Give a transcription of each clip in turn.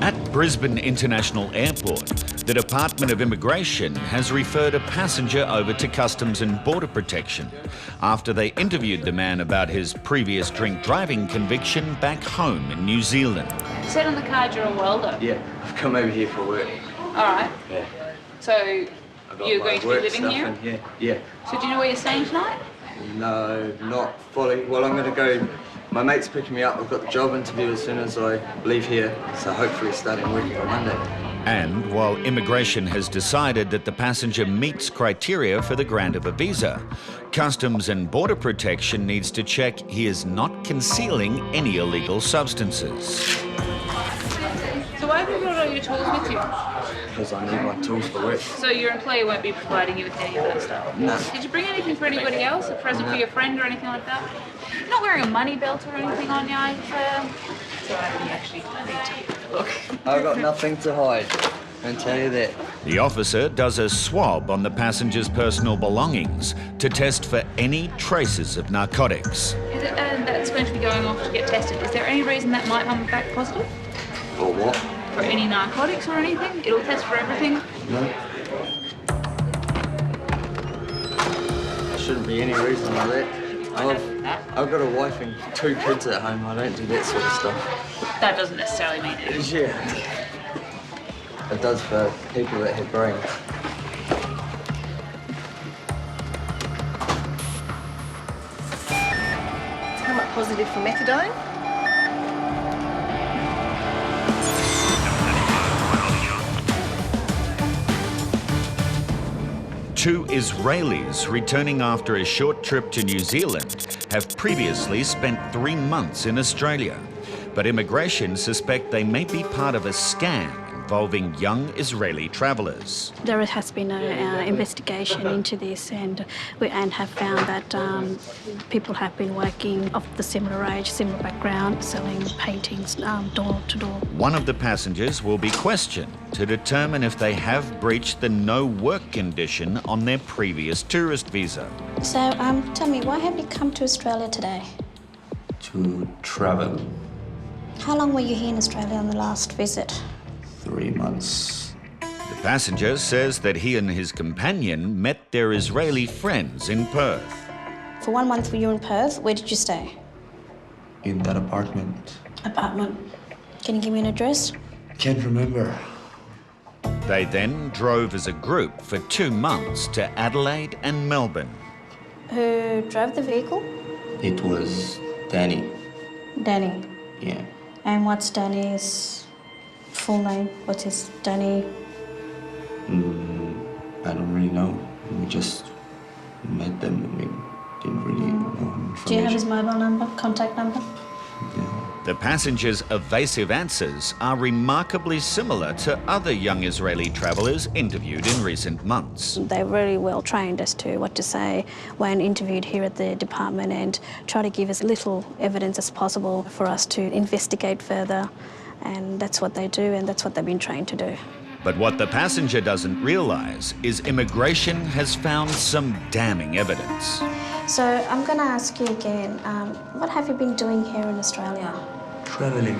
At Brisbane International Airport, the Department of Immigration has referred a passenger over to Customs and Border Protection after they interviewed the man about his previous drink driving conviction back home in New Zealand. You said on the card you're a welder. Yeah, I've come over here for work. All right. Yeah. So you're going to be living here? Yeah. So do you know where you're staying tonight? No, not fully. Well, I'm going to go. My mate's picking me up. I've got the job interview as soon as I leave here, so hopefully starting working on Monday. And while immigration has decided that the passenger meets criteria for the grant of a visa, Customs and Border Protection needs to check he is not concealing any illegal substances. So why have you brought all your tools with you? Because I need my tools for work. So your employer won't be providing you with any of that stuff? No. Did you bring anything for anybody else? A present for your friend or anything like that? You're not wearing a money belt or anything on you? So you actually need to look. I've got nothing to hide, I can tell you that. The officer does a swab on the passenger's personal belongings to test for any traces of narcotics. That's going to be going off to get tested. Is there any reason that might come back positive? For what? For any narcotics or anything? It'll test for everything? No. There shouldn't be any reason like that. I've got a wife and 2 kids at home. I don't do that sort of stuff. That doesn't necessarily mean it. Yeah. It does for people that have brains. It's come up positive for methadone. Two Israelis returning after a short trip to New Zealand have previously spent 3 months in Australia, but immigration suspect they may be part of a scam involving young Israeli travellers. There has been an investigation into this and have found that people have been working of the similar age, similar background, selling paintings door to door. One of the passengers will be questioned to determine if they have breached the no work condition on their previous tourist visa. So tell me, why have you come to Australia today? To travel. How long were you here in Australia on the last visit? 3 months. The passenger says that he and his companion met their Israeli friends in Perth. For 1 month were you in Perth? Where did you stay? In that apartment. Apartment. Can you give me an address? Can't remember. They then drove as a group for 2 months to Adelaide and Melbourne. Who drove the vehicle? It was Danny. Danny. Yeah. And what's Danny's full name? What is Danny? I don't really know. We just met them and we didn't really know information. Do you have his mobile number, contact number? Yeah. The passengers' evasive answers are remarkably similar to other young Israeli travellers interviewed in recent months. They're really well trained as to what to say when interviewed here at the department and try to give as little evidence as possible for us to investigate further. And that's what they do, and that's what they've been trained to do. But what the passenger doesn't realise is immigration has found some damning evidence. So I'm going to ask you again, what have you been doing here in Australia? Traveling.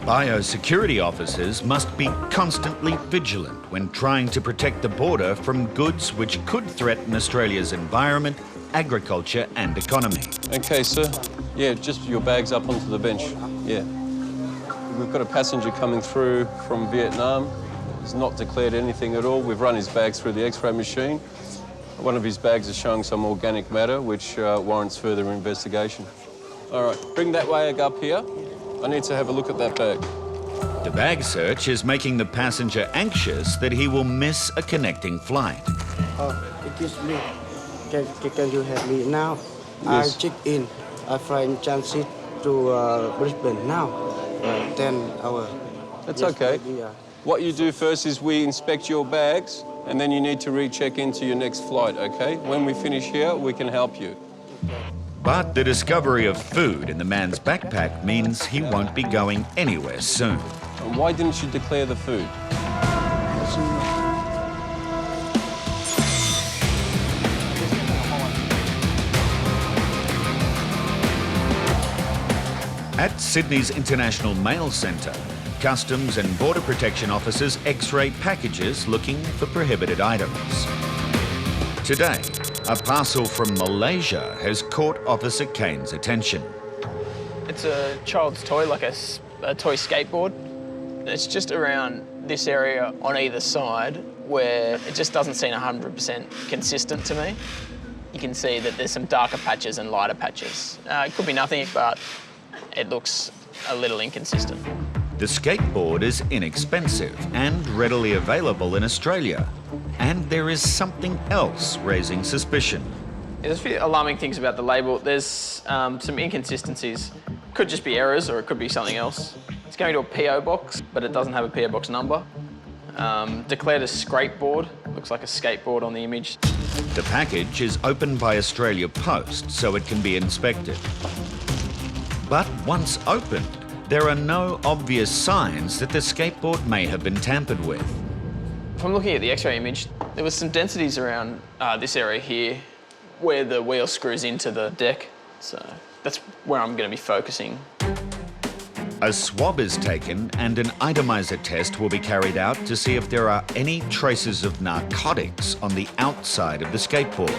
Biosecurity officers must be constantly vigilant when trying to protect the border from goods which could threaten Australia's environment, agriculture and economy. Okay, sir. Yeah, just your bags up onto the bench. Yeah. We've got a passenger coming through from Vietnam. He's not declared anything at all. We've run his bags through the X-ray machine. One of his bags is showing some organic matter, which warrants further investigation. All right, bring that bag up here. I need to have a look at that bag. The bag search is making the passenger anxious that he will miss a connecting flight. Excuse me. Can you help me now? Yes. I check in. I fly in transit to Brisbane now. 10 hours. That's Yes, okay. yeah. What you do first is we inspect your bags, and then you need to recheck into your next flight, okay? When we finish here, we can help you. But the discovery of food in the man's backpack means he won't be going anywhere soon. And why didn't you declare the food? At Sydney's International Mail Centre, Customs and Border Protection officers x-ray packages looking for prohibited items. Today, a parcel from Malaysia has caught Officer Kane's attention. It's a child's toy, like a toy skateboard. It's just around this area on either side where it just doesn't seem 100% consistent to me. You can see that there's some darker patches and lighter patches. It could be nothing, but it looks a little inconsistent. The skateboard is inexpensive and readily available in Australia. And there is something else raising suspicion. There's a few alarming things about the label. There's some inconsistencies. Could just be errors or it could be something else. It's going to a PO box, but it doesn't have a PO box number. Declared as skateboard, looks like a skateboard on the image. The package is opened by Australia Post, so it can be inspected. But once opened, there are no obvious signs that the skateboard may have been tampered with. If I'm looking at the X-ray image, there was some densities around this area here where the wheel screws into the deck. So that's where I'm going to be focusing. A swab is taken and an itomizer test will be carried out to see if there are any traces of narcotics on the outside of the skateboard.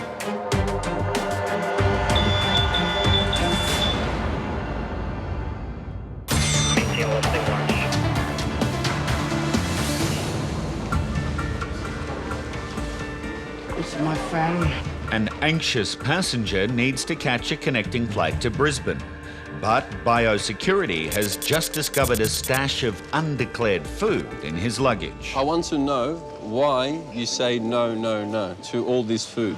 It's my friend. An anxious passenger needs to catch a connecting flight to Brisbane. But Biosecurity has just discovered a stash of undeclared food in his luggage. I want to know why you say no, no, no to all this food.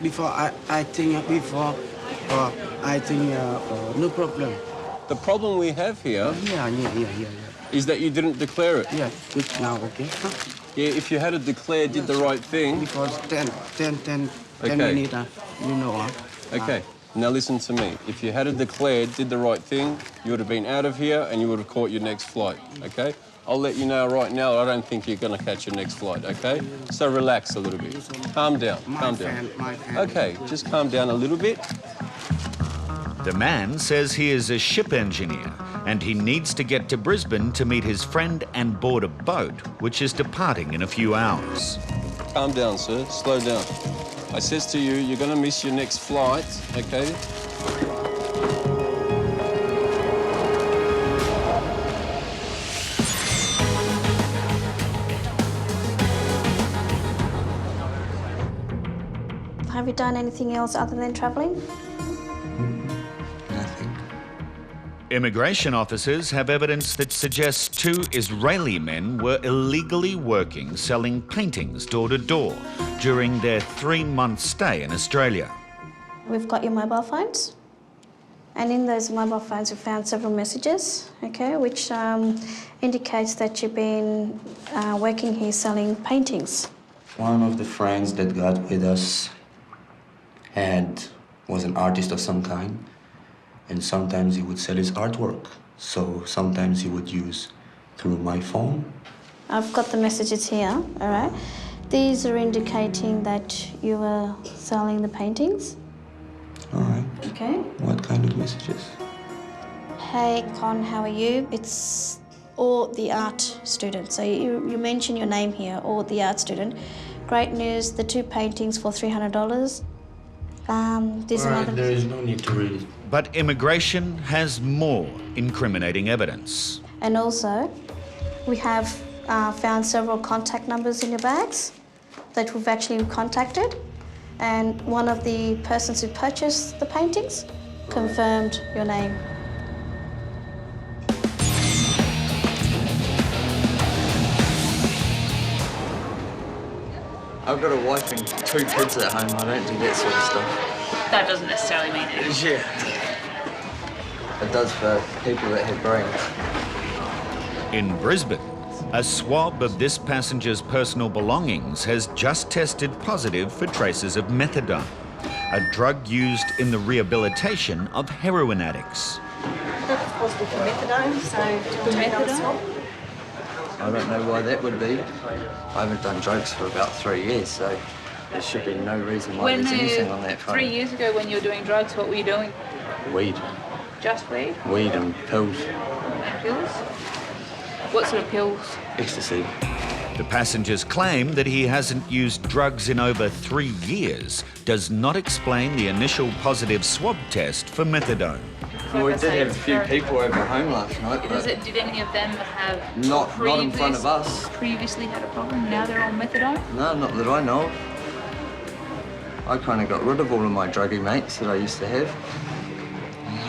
Before I think no problem. The problem we have here Yeah. is that you didn't declare it. Yeah, good now, okay? Huh? Yeah, if you had it declared, did the right thing. Because 10 Okay. minutes, you know. Okay, now listen to me. If you had it declared, did the right thing, you would have been out of here and you would have caught your next flight, okay? I'll let you know right now, I don't think you're going to catch your next flight, okay? So relax a little bit. Calm down, calm down. My friend. Okay, just calm down a little bit. The man says he is a ship engineer and he needs to get to Brisbane to meet his friend and board a boat, which is departing in a few hours. Calm down, sir, slow down. I says to you, you're going to miss your next flight, okay? Have you done anything else other than travelling? Nothing. Immigration officers have evidence that suggests 2 Israeli men were illegally working selling paintings door to door during their 3-month stay in Australia. We've got your mobile phones. And in those mobile phones, we found several messages, okay, which indicates that you've been working here selling paintings. One of the friends that got with us was an artist of some kind, and sometimes he would sell his artwork. So sometimes he would use through my phone. I've got the messages here, all right? These are indicating that you were selling the paintings. All right. Okay. What kind of messages? Hey, Con, how are you? It's or the art student. So you mention your name here, or the art student. Great news, the 2 paintings for $300. There's another. There is no need to read it. But immigration has more incriminating evidence. And also, we have found several contact numbers in your bags that we've actually contacted. And one of the persons who purchased the paintings confirmed your name. I've got a wife and 2 kids at home. I don't do that sort of stuff. That doesn't necessarily mean it. Yeah. It does for people that have brains. In Brisbane, a swab of this passenger's personal belongings has just tested positive for traces of methadone, a drug used in the rehabilitation of heroin addicts. That's positive for methadone, so to take another swab. I don't know why that would be. I haven't done drugs for about 3 years, so there should be no reason why there's anything on that phone. 3 years ago when you were doing drugs, what were you doing? Weed. Just weed? Weed and pills. And pills? What sort of pills? Ecstasy. The passenger's claim that he hasn't used drugs in over 3 years does not explain the initial positive swab test for methadone. Well, we did have a few people over home last night, but Did any of them have not in front of us. previously had a problem? Now they're on methadone? No, not that I know of. I kind of got rid of all of my druggy mates that I used to have.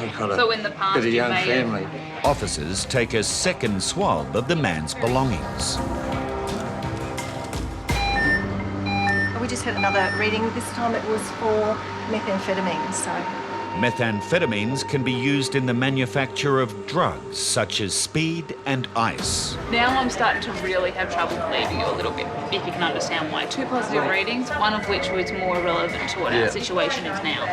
I've got So in the past bit of you young may have- family. Officers take a second swab of the man's belongings. We just had another reading. This time it was for methamphetamine, so. Methamphetamines can be used in the manufacture of drugs such as speed and ice. Now I'm starting to really have trouble believing you a little bit, if you can understand why. 2 positive readings, one of which was more relevant to what our situation is now.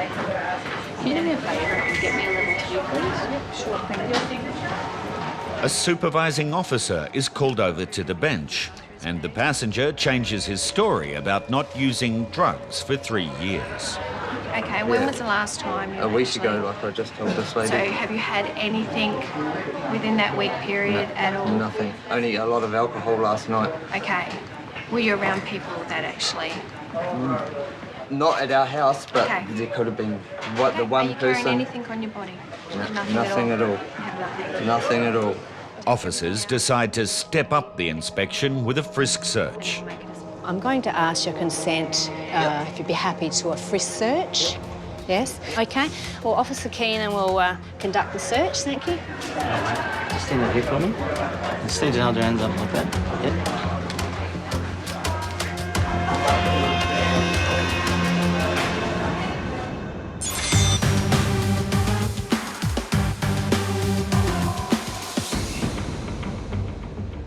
Can you do me a favour and get me a level 2, please? Yep, sure, thank you. A supervising officer is called over to the bench, and the passenger changes his story about not using drugs for 3 years. Okay, when was the last time you A week actually- ago, like I just told this lady. So have you had anything within that week period at all? Nothing. Only a lot of alcohol last night. Okay. Were you around people that actually... Not at our house, but Okay. there could have been the Are one you carrying person. anything on your body? No, nothing at all. You have nothing. Nothing at all. Officers decide to step up the inspection with a frisk search. I'm going to ask your consent if you'd be happy to a frisk search. Yes? Okay. Well, Officer Keenan will conduct the search. Thank you. Just stand over here for me. Stand your other hands up like that. Yep.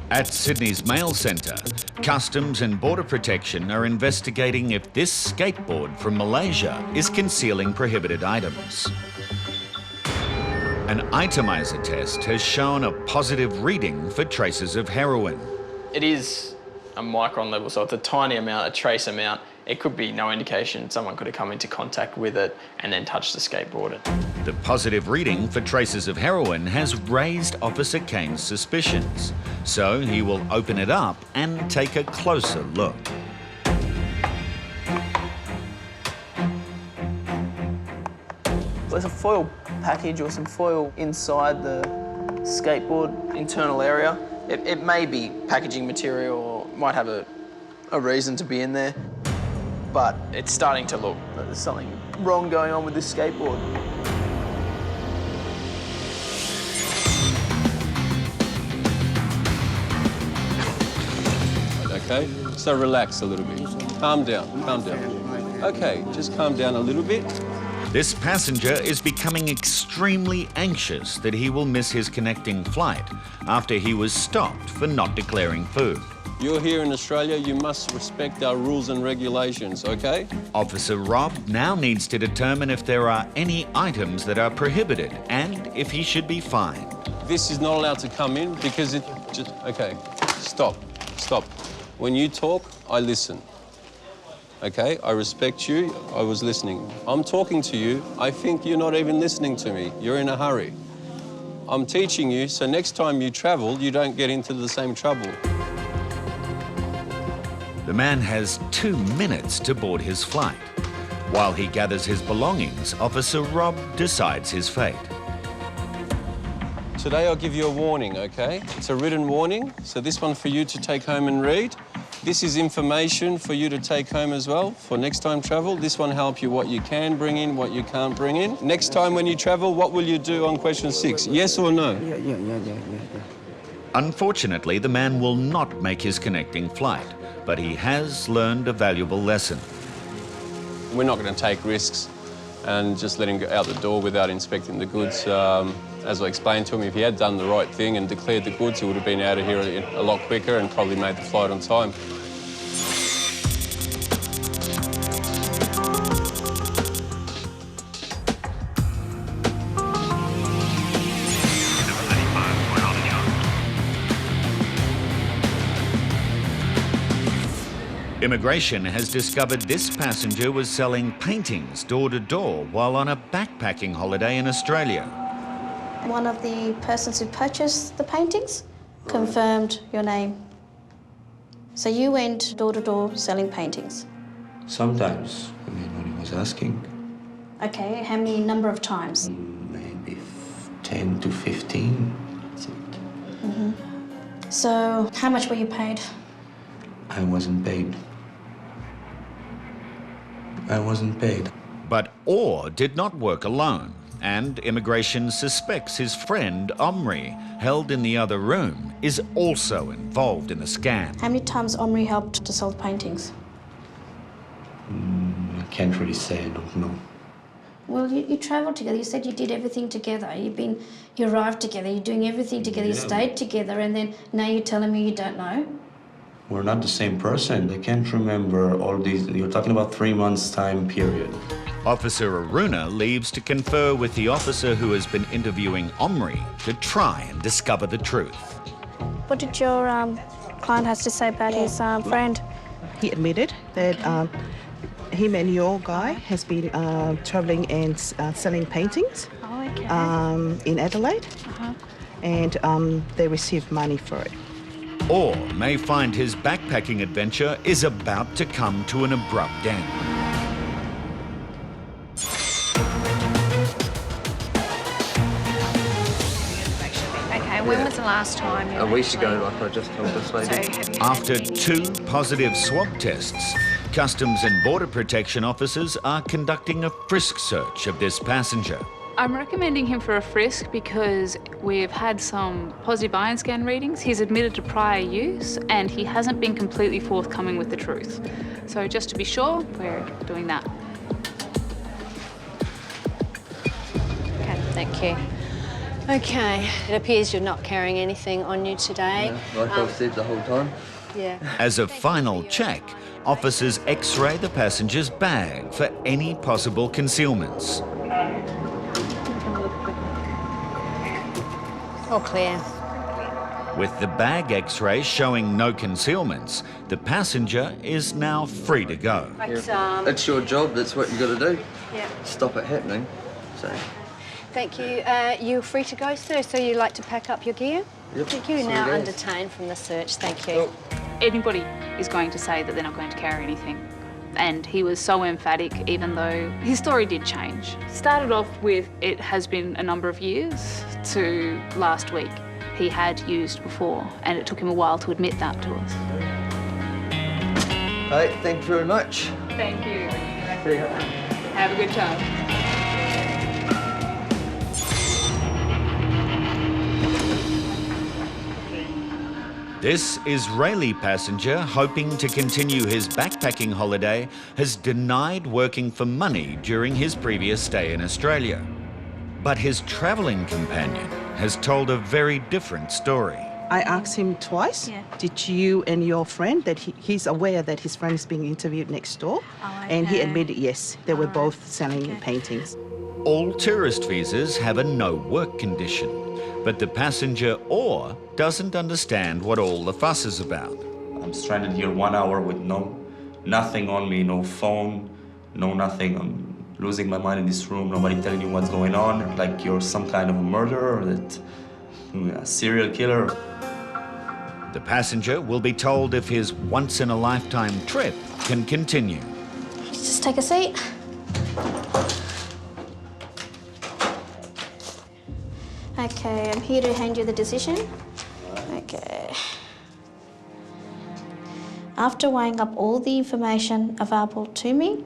At Sydney's mail centre, Customs and Border Protection are investigating if this skateboard from Malaysia is concealing prohibited items. An itemiser test has shown a positive reading for traces of heroin. It is a micron level, so it's a tiny amount, a trace amount. It could be no indication. Someone could have come into contact with it and then touched the skateboard. The positive reading for traces of heroin has raised Officer Kane's suspicions, so he will open it up and take a closer look. There's a foil package or some foil inside the skateboard internal area. It may be packaging material or might have a reason to be in there, but it's starting to look like there's something wrong going on with this skateboard. Okay, so relax a little bit. Calm down, calm down. Okay, just calm down a little bit. This passenger is becoming extremely anxious that he will miss his connecting flight after he was stopped for not declaring food. You're here in Australia, you must respect our rules and regulations, okay? Officer Rob now needs to determine if there are any items that are prohibited and if he should be fined. This is not allowed to come in because it just... Okay, stop, stop. When you talk, I listen. Okay, I respect you, I was listening. I'm talking to you, I think you're not even listening to me. You're in a hurry. I'm teaching you, so next time you travel, you don't get into the same trouble. The man has 2 minutes to board his flight. While he gathers his belongings, Officer Rob decides his fate. Today I'll give you a warning, okay? It's a written warning, so this one for you to take home and read. This is information for you to take home as well for next time travel. This one helps you what you can bring in, what you can't bring in. Next time when you travel, what will you do on question 6? Yes or no? Yeah. Unfortunately, the man will not make his connecting flight, but he has learned a valuable lesson. We're not going to take risks and just let him go out the door without inspecting the goods. As I explained to him, if he had done the right thing and declared the goods, he would have been out of here a lot quicker and probably made the flight on time. Immigration has discovered this passenger was selling paintings door to door while on a backpacking holiday in Australia. One of the persons who purchased the paintings confirmed your name. So you went door to door selling paintings? Sometimes, when he was asking. Okay, how many number of times? Maybe 10 to 15. That's it. So how much were you paid? I wasn't paid. But Orr did not work alone, and immigration suspects his friend Omri, held in the other room, is also involved in the scam. How many times Omri helped to sell the paintings? I can't really say, I don't know. Well, you travelled together. You said you did everything together. You arrived together. You're doing everything together. You stayed together, and then now you're telling me you don't know. We're not the same person. I can't remember all these. You're talking about 3 months time period. Officer Aruna leaves to confer with the officer who has been interviewing Omri to try and discover the truth. What did your client has to say about his friend? He admitted that him and your guy has been travelling and selling paintings in Adelaide, and they received money for it. Or may find his backpacking adventure is about to come to an abrupt end. Okay, when was the last time you A week ago, like I just told this lady. After 2 positive swab tests, Customs and Border Protection officers are conducting a frisk search of this passenger. I'm recommending him for a frisk because we've had some positive ion scan readings. He's admitted to prior use and he hasn't been completely forthcoming with the truth. So just to be sure, we're doing that. Okay, thank you. Okay, it appears you're not carrying anything on you today. Yeah, like I've said the whole time. Yeah. As a final check, officers x-ray the passenger's bag for any possible concealments. All clear. With the bag x-ray showing no concealments, the passenger is now free to go. But, It's your job, that's what you got to do. yeah. Stop it happening. So, Thank you. You're free to go, sir, so you'd like to pack up your gear? Yep. Thank you. You're Sweet now as. undetained from the search. Thank you. Anybody is going to say that they're not going to carry anything. And he was so emphatic, even though his story did change. Started off with it has been a number of years to last week. He had used before, and it took him a while to admit that to us. Hey, thank you very much. Thank you. See ya. Have a good time. This Israeli passenger, hoping to continue his backpacking holiday, has denied working for money during his previous stay in Australia. But his travelling companion has told a very different story. I asked him twice, did you and your friend, that he's aware that his friend is being interviewed next door? And he admitted yes, they were both selling paintings. All tourist visas have a no-work condition, but the passenger Orr doesn't understand what all the fuss is about. I'm stranded here 1 hour with nothing on me, no phone, no nothing. I'm losing my mind in this room, nobody telling you what's going on, like you're some kind of a murderer, a serial killer. The passenger will be told if his once-in-a-lifetime trip can continue. Just take a seat. Okay, I'm here to hand you the decision. Okay. After weighing up all the information available to me,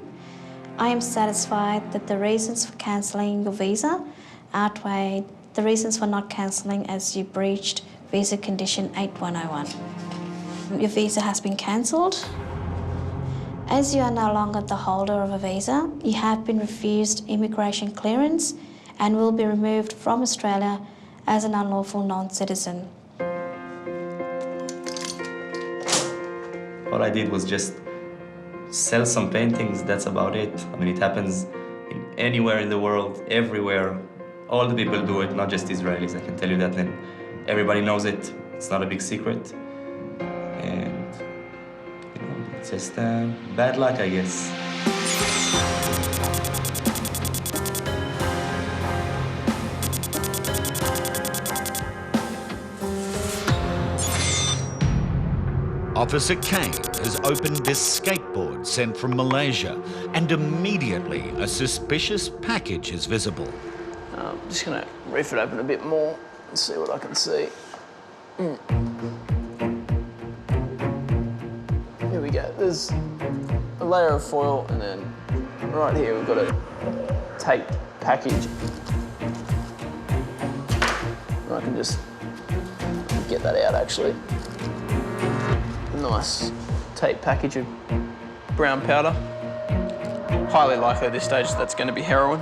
I am satisfied that the reasons for cancelling your visa outweigh the reasons for not cancelling as you breached visa condition 8101. Your visa has been cancelled. As you are no longer the holder of a visa, you have been refused immigration clearance and will be removed from Australia as an unlawful non-citizen. All I did was just sell some paintings, that's about it. I mean, it happens anywhere in the world, everywhere. All the people do it, not just Israelis, I can tell you that, and everybody knows it. It's not a big secret. And, you know, it's just bad luck, I guess. Officer Kane has opened this skateboard sent from Malaysia, and immediately a suspicious package is visible. I'm just going to reef it open a bit more and see what I can see. Here we go. There's a layer of foil, and then right here we've got a taped package. And I can just get that out, actually. Nice tape package of brown powder. Highly likely at this stage that's going to be heroin.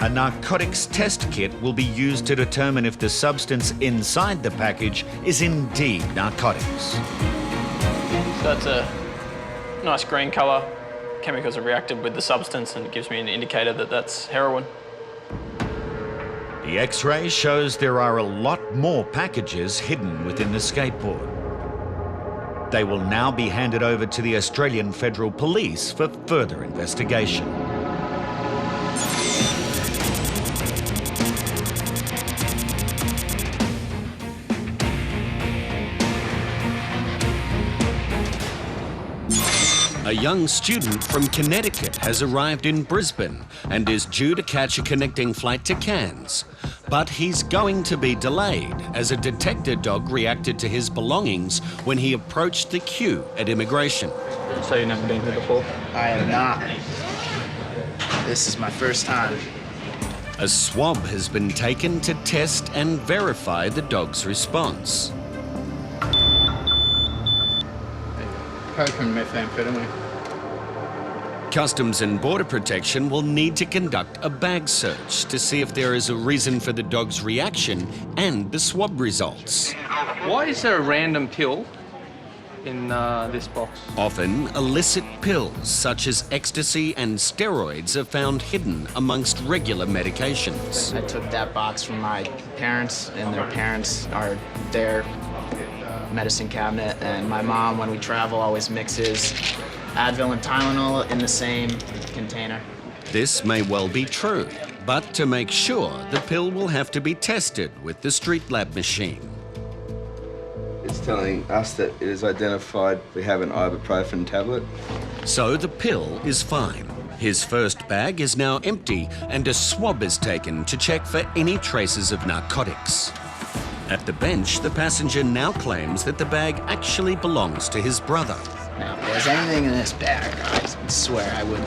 A narcotics test kit will be used to determine if the substance inside the package is indeed narcotics. So that's a nice green colour. Chemicals have reacted with the substance and it gives me an indicator that that's heroin. The X-ray shows there are a lot more packages hidden within the skateboard. They will now be handed over to the Australian Federal Police for further investigation. A young student from Connecticut has arrived in Brisbane and is due to catch a connecting flight to Cairns. But he's going to be delayed as a detector dog reacted to his belongings when he approached the queue at immigration. So you've never been here before? I am not. This is my first time. A swab has been taken to test and verify the dog's response. Coke and methamphetamine. Customs and Border Protection will need to conduct a bag search to see if there is a reason for the dog's reaction and the swab results. Why is there a random pill in this box? Often, illicit pills such as ecstasy and steroids are found hidden amongst regular medications. I took that box from my parents, and their parents are their medicine cabinet, and my mom, when we travel, always mixes Advil and Tylenol in the same container. This may well be true, but to make sure, the pill will have to be tested with the street lab machine. It's telling us that it is identified we have an ibuprofen tablet. So the pill is fine. His first bag is now empty and a swab is taken to check for any traces of narcotics. At the bench, the passenger now claims that the bag actually belongs to his brother. Now, if there's anything in this bag, I swear I would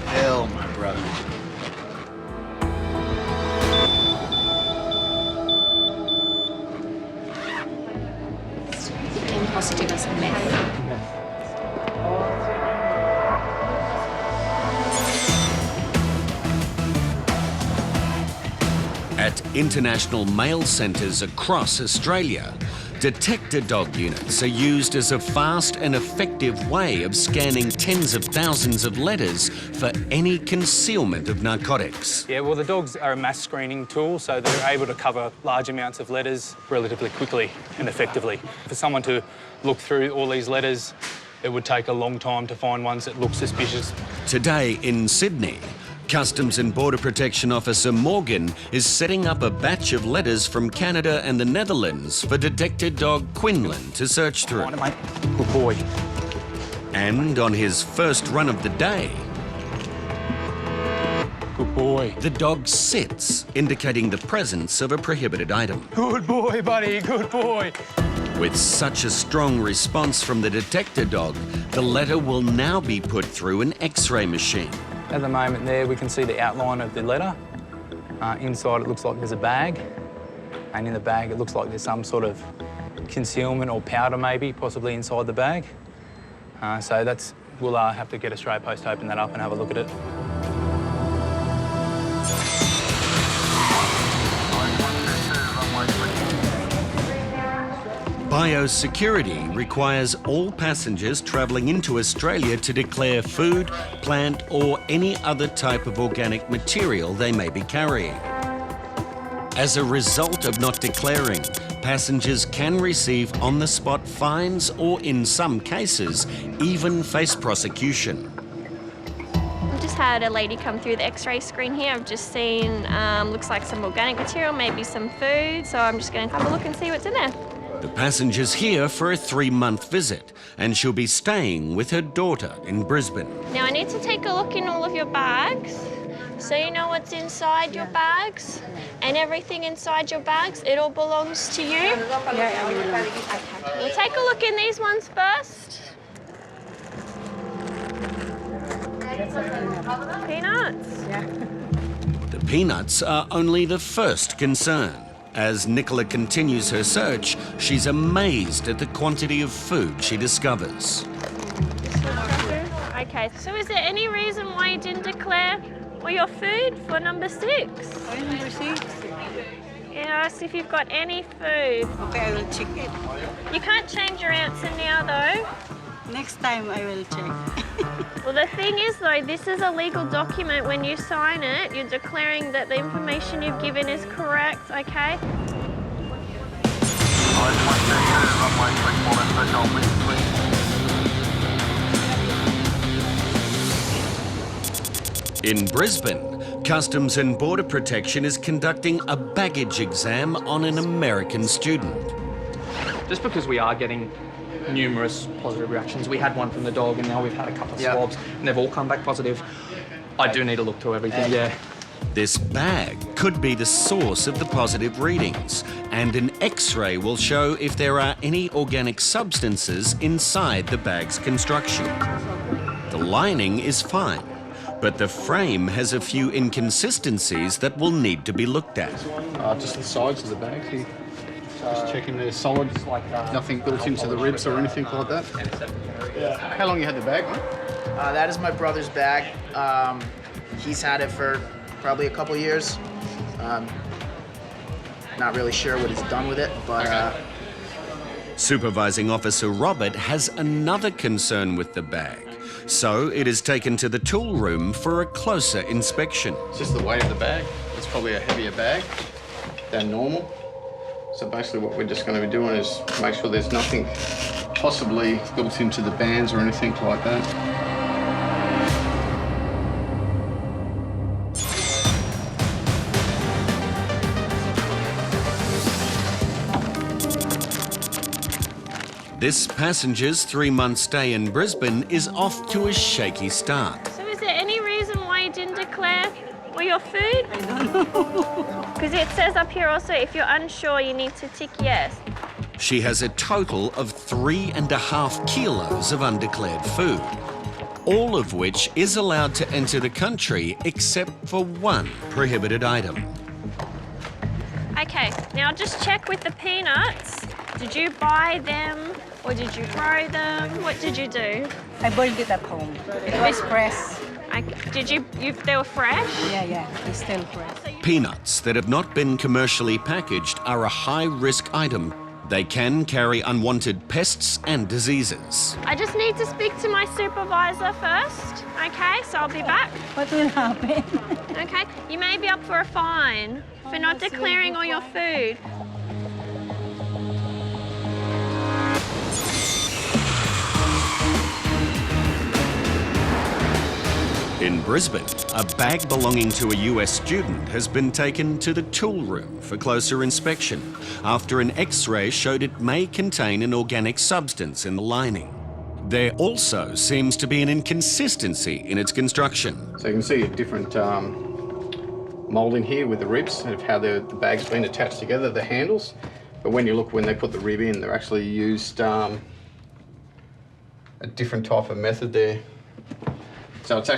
kill my brother. M positive as meth. At international mail centres across Australia, detector dog units are used as a fast and effective way of scanning tens of thousands of letters for any concealment of narcotics. Yeah, well, the dogs are a mass screening tool, so they're able to cover large amounts of letters relatively quickly and effectively. For someone to look through all these letters, it would take a long time to find ones that look suspicious. Today in Sydney, Customs and Border Protection Officer Morgan is setting up a batch of letters from Canada and the Netherlands for detector dog Quinlan to search through. Come on, mate. Good boy. And on his first run of the day, Good boy. the dog sits, indicating the presence of a prohibited item. Good boy, buddy. Good boy. With such a strong response from the detector dog, the letter will now be put through an X-ray machine. At the moment there, we can see the outline of the letter. Inside, it looks like there's a bag. And in the bag, it looks like there's some sort of concealment or powder maybe, possibly inside the bag. So we'll have to get Australia Post to open that up and have a look at it. Biosecurity requires all passengers travelling into Australia to declare food, plant or any other type of organic material they may be carrying. As a result of not declaring, passengers can receive on-the-spot fines or, in some cases, even face prosecution. I've just had a lady come through the X-ray screen here. I've just seen, looks like some organic material, maybe some food, so I'm just going to have a look and see what's in there. The passenger's here for a 3-month visit, and she'll be staying with her daughter in Brisbane. Now I need to take a look in all of your bags, so you know what's inside your bags, and everything inside your bags, it all belongs to you. We'll take a look in these ones first. Peanuts? The peanuts are only the first concern. As Nicola continues her search, she's amazed at the quantity of food she discovers. Okay, so is there any reason why you didn't declare all your food for number 6? Number 6? Yes, if you've got any food. Okay, I will check it. You can't change your answer now, though. Next time I will check. Well, the thing is, though, this is a legal document. When you sign it, you're declaring that the information you've given is correct, okay? In Brisbane, Customs and Border Protection is conducting a baggage exam on an American student. Just because we are getting numerous positive reactions. We had one from the dog and now we've had a couple of swabs and they've all come back positive. I do need to look through everything, yeah. This bag could be the source of the positive readings, and an X-ray will show if there are any organic substances inside the bag's construction. The lining is fine, but the frame has a few inconsistencies that will need to be looked at. Just the sides of the bag here. Just checking they're solid, nothing built into the ribs or anything like that. How long you had the bag on? That is my brother's bag. He's had it for probably a couple years. Not really sure what he's done with it, but... Supervising Officer Robert has another concern with the bag, so it is taken to the tool room for a closer inspection. It's just the weight of the bag. It's probably a heavier bag than normal. So basically what we're just going to be doing is make sure there's nothing possibly built into the bands or anything like that. This passenger's 3-month stay in Brisbane is off to a shaky start. So is there any reason why you didn't declare all your food? I don't know. Because it says up here also, if you're unsure, you need to tick yes. She has a total of 3.5 kilos of undeclared food, all of which is allowed to enter the country except for one prohibited item. Okay, now just check with the peanuts. Did you buy them or did you grow them? What did you do? I boiled it at home. It was fresh. Did they were fresh? Yeah, it's still fresh. Peanuts that have not been commercially packaged are a high-risk item. They can carry unwanted pests and diseases. I just need to speak to my supervisor first, okay? So I'll be back. What will happen? Okay, you may be up for a fine for not declaring all your food. In Brisbane, a bag belonging to a US student has been taken to the tool room for closer inspection after an X-ray showed it may contain an organic substance in the lining. There also seems to be an inconsistency in its construction. So you can see a different moulding here with the ribs of how the bag's been attached together, the handles. But when they put the rib in, they're actually used a different type of method there. So it's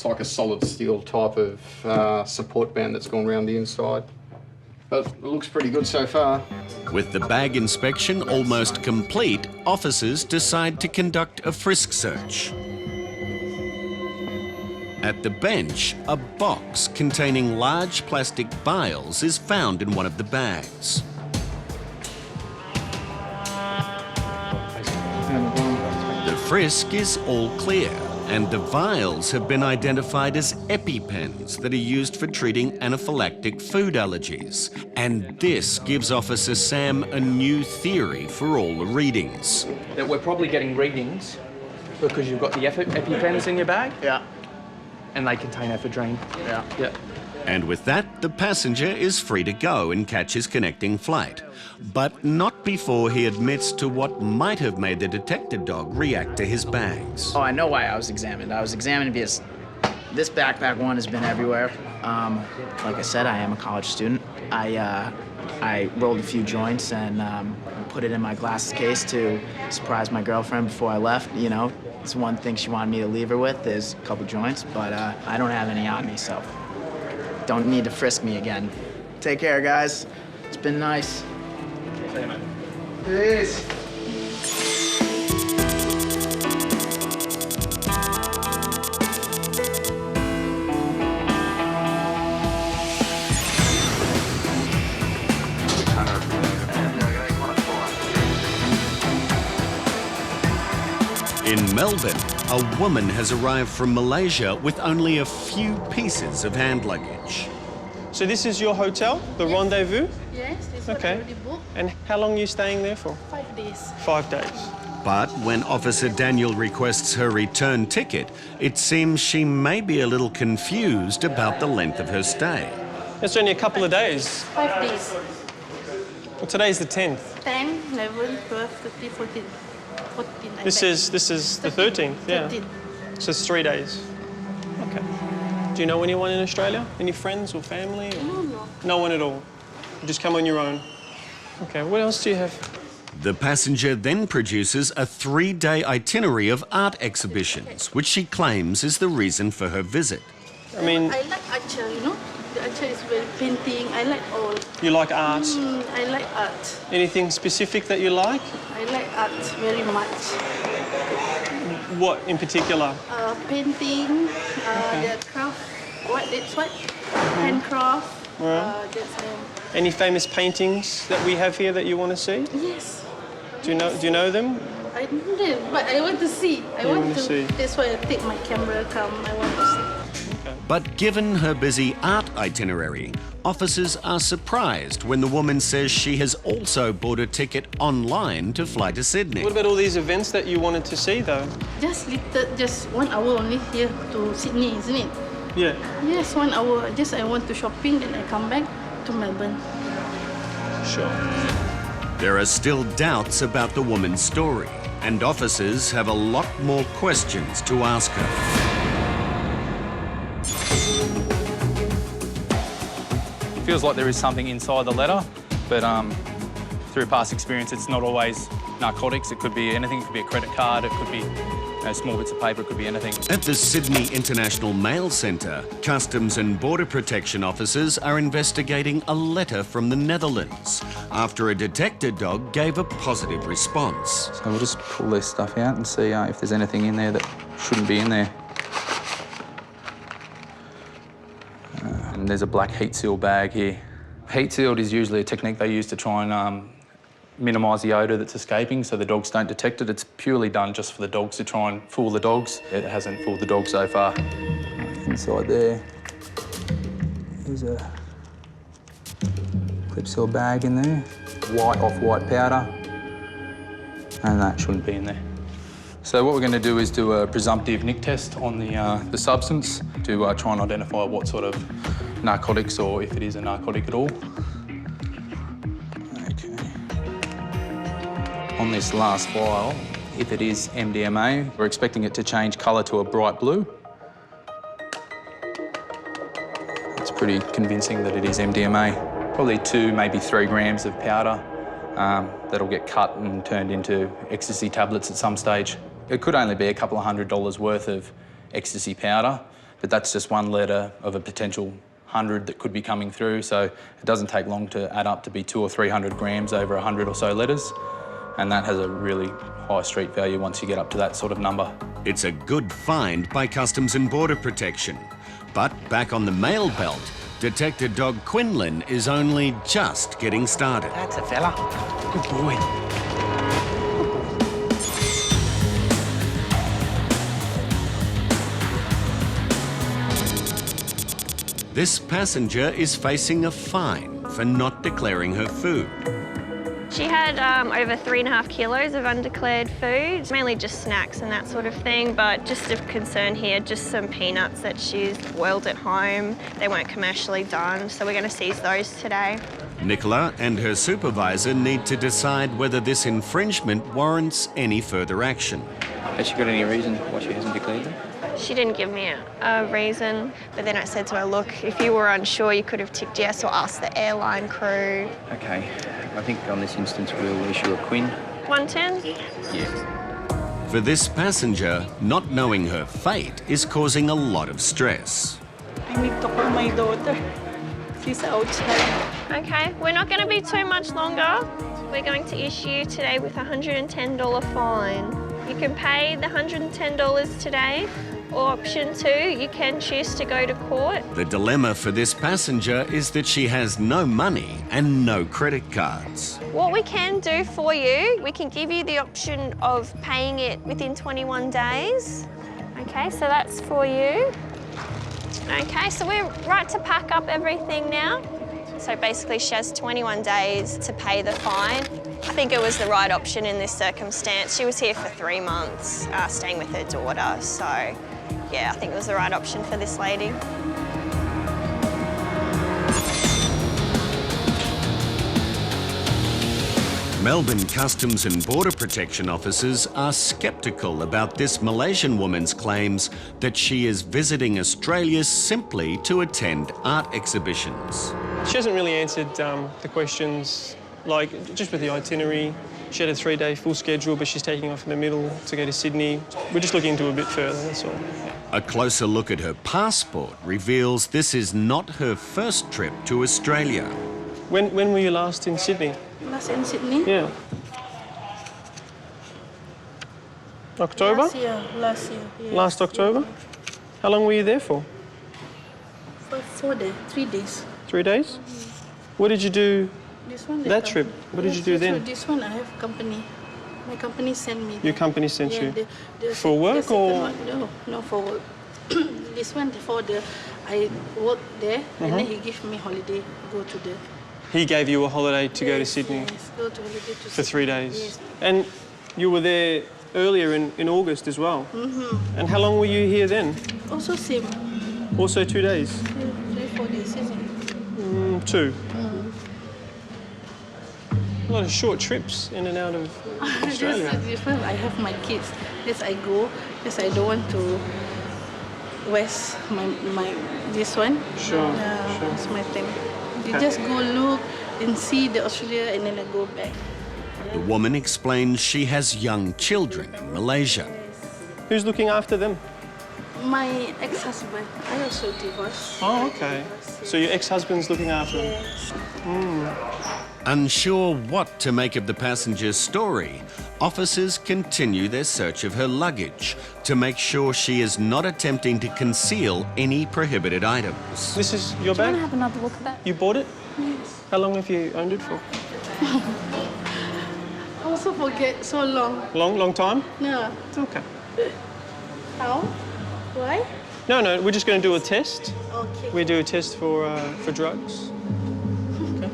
like a solid steel type of support band that's gone around the inside. But it looks pretty good so far. With the bag inspection almost complete, officers decide to conduct a frisk search. At the bench, a box containing large plastic vials is found in one of the bags. The frisk is all clear, and the vials have been identified as EpiPens that are used for treating anaphylactic food allergies. And this gives Officer Sam a new theory for all the readings. That we're probably getting readings because you've got the EpiPens in your bag. Yeah. And they contain ephedrine. Yeah. Yeah. And with that, the passenger is free to go and catch his connecting flight. But not before he admits to what might have made the detector dog react to his bags. Oh, I know why I was examined. I was examined because this backpack one has been everywhere. Like I said, I am a college student. I rolled a few joints and put it in my glasses case to surprise my girlfriend before I left. You know, it's one thing she wanted me to leave her with is a couple joints, but I don't have any on me, so don't need to frisk me again. Take care, guys. It's been nice. See you, mate. Peace. In Melbourne, a woman has arrived from Malaysia with only a few pieces of hand luggage. So this is your hotel, the Rendezvous? Yes, it's okay. already booked. And how long are you staying there for? 5 days. 5 days. But when Officer Daniel requests her return ticket, it seems she may be a little confused about the length of her stay. It's only a couple of days. 5 days. Well, today's the 10th. 10, 11, 12, 13, 14. 14 like This that. is the 13th, yeah. 13. So it's 3 days. Okay. Do you know anyone in Australia? Any friends or family? Or? No. No one at all? You just come on your own? Okay, what else do you have? The passenger then produces a 3-day itinerary of art exhibitions, which she claims is the reason for her visit. I mean... I like archer, you know? The archer is very painting. I like all. You like art? I like art. Anything specific that you like? I like art very much. What in particular? Painting, the craft, that's what? Handcraft. Right. Any famous paintings that we have here that you want to see? Yes. Do you know them? I know them, but I want to see. I want to see. That's why I take my camera, I want to see. But given her busy art itinerary, officers are surprised when the woman says she has also bought a ticket online to fly to Sydney. What about all these events that you wanted to see, though? Just 1 hour only here to Sydney, isn't it? Yeah. Yes, 1 hour. Just I want to shopping, then I come back to Melbourne. Sure. There are still doubts about the woman's story, and officers have a lot more questions to ask her. It feels like there is something inside the letter, but through past experience, it's not always narcotics. It could be anything. It could be a credit card. It could be small bits of paper. It could be anything. At the Sydney International Mail Centre, Customs and Border Protection officers are investigating a letter from the Netherlands after a detector dog gave a positive response. So we'll just pull this stuff out and see if there's anything in there that shouldn't be in there. And there's a black heat seal bag here. Heat sealed is usually a technique they use to try and minimise the odour that's escaping so the dogs don't detect it. It's purely done just for the dogs to try and fool the dogs. It hasn't fooled the dogs so far. Inside there, there's a clip seal bag in there, white off-white powder, and that shouldn't be in there. So what we're going to do is do a presumptive nick test on the substance to try and identify what sort of narcotics or if it is a narcotic at all. Okay. On this last vial, if it is MDMA, we're expecting it to change colour to a bright blue. It's pretty convincing that it is MDMA. Probably 2, maybe 3 grams of powder that'll get cut and turned into ecstasy tablets at some stage. It could only be a couple of $100 worth of ecstasy powder, but that's just one letter of a potential 100 that could be coming through, so it doesn't take long to add up to be 200 or 300 grams over 100 or so letters, and that has a really high street value once you get up to that sort of number. It's a good find by Customs and Border Protection. But back on the mail belt, detector dog Quinlan is only just getting started. That's a fella. Good boy. This passenger is facing a fine for not declaring her food. She had over 3.5 kilos of undeclared food, mainly just snacks and that sort of thing, but just of concern here, just some peanuts that she's boiled at home. They weren't commercially done, so we're going to seize those today. Nicola and her supervisor need to decide whether this infringement warrants any further action. Has she got any reason why she hasn't declared them? She didn't give me a reason, but then I said to her, look, if you were unsure, you could have ticked yes or asked the airline crew. Okay, I think on this instance we'll issue a quin. 110? Yeah. For this passenger, not knowing her fate is causing a lot of stress. I need to call my daughter. She's outside. Okay, we're not going to be too much longer. We're going to issue you today with a $110 fine. You can pay the $110 today, or option 2, you can choose to go to court. The dilemma for this passenger is that she has no money and no credit cards. What we can do for you, we can give you the option of paying it within 21 days. Okay, so that's for you. Okay, so we're right to pack up everything now. So basically she has 21 days to pay the fine. I think it was the right option in this circumstance. She was here for 3 months, staying with her daughter. So yeah, I think it was the right option for this lady. Melbourne Customs and Border Protection officers are sceptical about this Malaysian woman's claims that she is visiting Australia simply to attend art exhibitions. She hasn't really answered the questions, like just with the itinerary. She had a 3-day full schedule, but she's taking off in the middle to go to Sydney. We're just looking into a bit further, that's all. A closer look at her passport reveals this is not her first trip to Australia. When were you last in Sydney? Last in Sydney? Yeah. October? Last year. Yes. Last October? How long were you there for? For 4 days, 3 days. 3 days? What did you do This one. that trip? What did you do then? This one I have company. My company sent me. Your company sent you? The for work or? One, no, for work. This one for I work there and then he give me holiday, go to the. He gave you a holiday to go to Sydney? Yes, go to holiday to for 3 days? Yes. And you were there earlier in August as well? And how long were you here then? Also same. Also 2 days? 3, 4 days, isn't it? 2. A lot of short trips in and out of Australia. Yes, different. I have my kids. Yes, I go. Yes, I don't want to waste my this one. Sure. It's my time. You just go look and see the Australia and then I go back. The woman explains she has young children in Malaysia. Who's looking after them? My ex-husband. I also divorced. Oh, okay. So your ex-husband's looking after them? Yes. Unsure what to make of the passenger's story, officers continue their search of her luggage to make sure she is not attempting to conceal any prohibited items. This is your Do you bag? want to have another look at that? You bought it? Yes. How long have you owned it for? I also forget so long. Long time? No. It's okay. How? Why? No, we're just going to do a test. Okay. We do a test for drugs. Okay.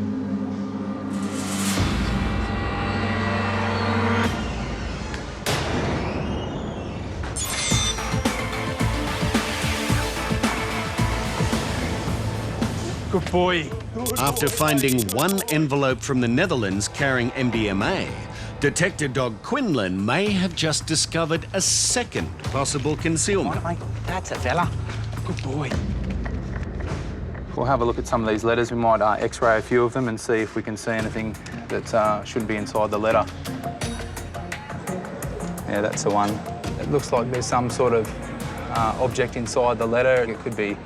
Good boy. After finding one envelope from the Netherlands carrying MDMA, Detector Dog Quinlan may have just discovered a second possible concealment. That's a fella. Good boy. We'll have a look at some of these letters. We might x-ray a few of them and see if we can see anything that shouldn't be inside the letter. Yeah, that's the one. It looks like there's some sort of object inside the letter. It could be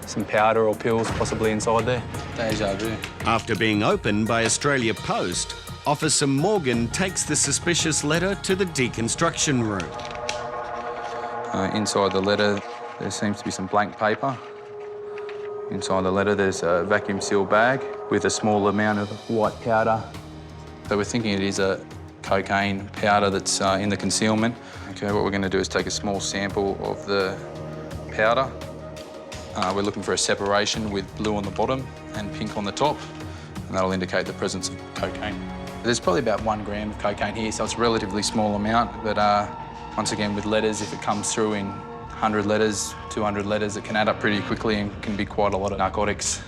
some powder or pills possibly inside there. Deja vu. After being opened by Australia Post, Officer Morgan takes the suspicious letter to the deconstruction room. Inside the letter, there seems to be some blank paper. Inside the letter, there's a vacuum-sealed bag with a small amount of white powder. So we're thinking it is a cocaine powder that's in the concealment. Okay, what we're going to do is take a small sample of the powder. We're looking for a separation with blue on the bottom and pink on the top, and that'll indicate the presence of cocaine. There's probably about 1 gram of cocaine here, so it's a relatively small amount. But once again, with letters, if it comes through in 100 letters, 200 letters, it can add up pretty quickly and can be quite a lot of narcotics.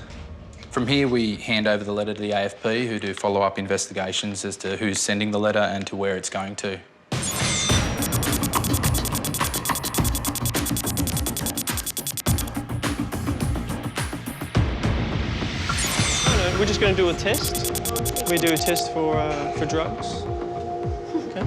From here, we hand over the letter to the AFP, who do follow-up investigations as to who's sending the letter and to where it's going to. We're just going to do a test. We do a test for drugs. Okay.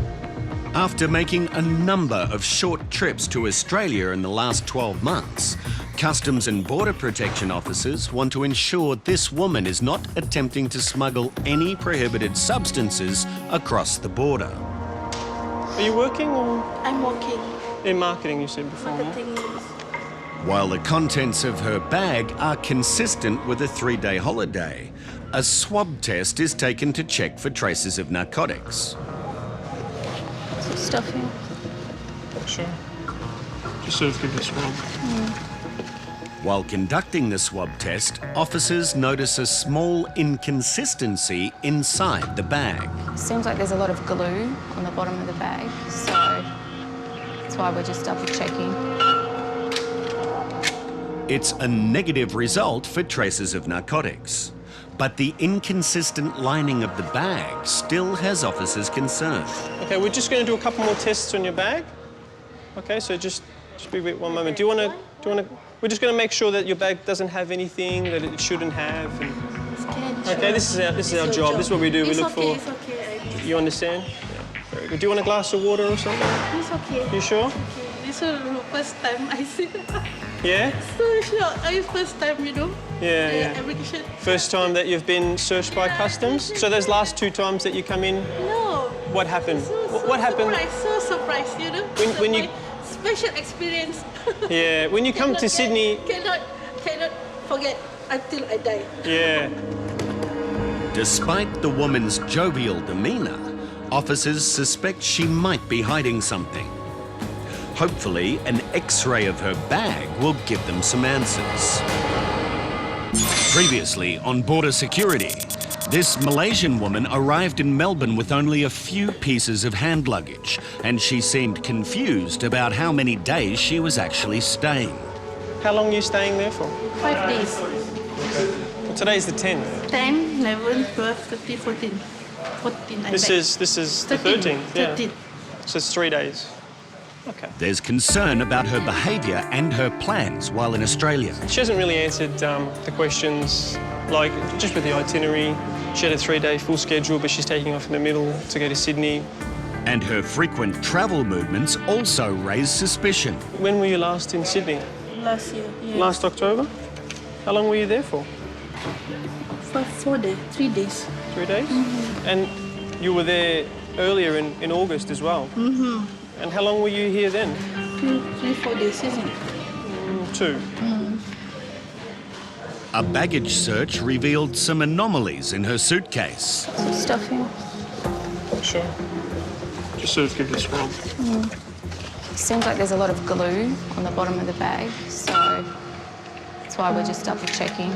After making a number of short trips to Australia in the last 12 months, Customs and Border Protection officers want to ensure this woman is not attempting to smuggle any prohibited substances across the border. Are you working or? I'm working. In marketing, you said before. Marketing. While the contents of her bag are consistent with a 3-day holiday, a swab test is taken to check for traces of narcotics. Some stuff here. Sure. Just sort of give this one. While conducting the swab test, officers notice a small inconsistency inside the bag. Seems like there's a lot of glue on the bottom of the bag, so that's why we're just double checking. It's a negative result for traces of narcotics. But the inconsistent lining of the bag still has officers concerned. Okay, we're just going to do a couple more tests on your bag. Okay, so just be with 1 moment. Do you want to? We're just going to make sure that your bag doesn't have anything that it shouldn't have. Okay, this is our job. This is what we do. We look for. It's okay. You understand? Yeah. Very good. Do you want a glass of water or something? It's okay. You sure? Okay. This is the first time I see. Yeah? So sure. It's first time, you know? Yeah. Application. First time that you've been searched by customs? So those last 2 times that you come in? No. What happened? So what happened? So surprised, you know? When you... Special experience. Yeah, when you come to Sydney... Cannot forget until I die. Yeah. Despite the woman's jovial demeanour, officers suspect she might be hiding something. Hopefully, an X-ray of her bag will give them some answers. Previously on Border Security, this Malaysian woman arrived in Melbourne with only a few pieces of hand luggage, and she seemed confused about how many days she was actually staying. How long are you staying there for? 5 days. Well, today's the 10th. 10, 11, 12, 13, 14. 14, This is the 13th. 13. Yeah. So it's 3 days. Okay. There's concern about her behaviour and her plans while in Australia. She hasn't really answered the questions, like just with the itinerary. She had a 3-day full schedule, but she's taking off in the middle to go to Sydney. And her frequent travel movements also raise suspicion. When were you last in Sydney? Last year. Yes. Last October? How long were you there for? For 4 days, 3 days. 3 days? And you were there earlier in August as well? And how long were you here then? 3, 4 days, isn't it? 2. A baggage search revealed some anomalies in her suitcase. Some stuff here. Sure. Just sort of give this one. Seems like there's a lot of glue on the bottom of the bag, so that's why we're just double checking.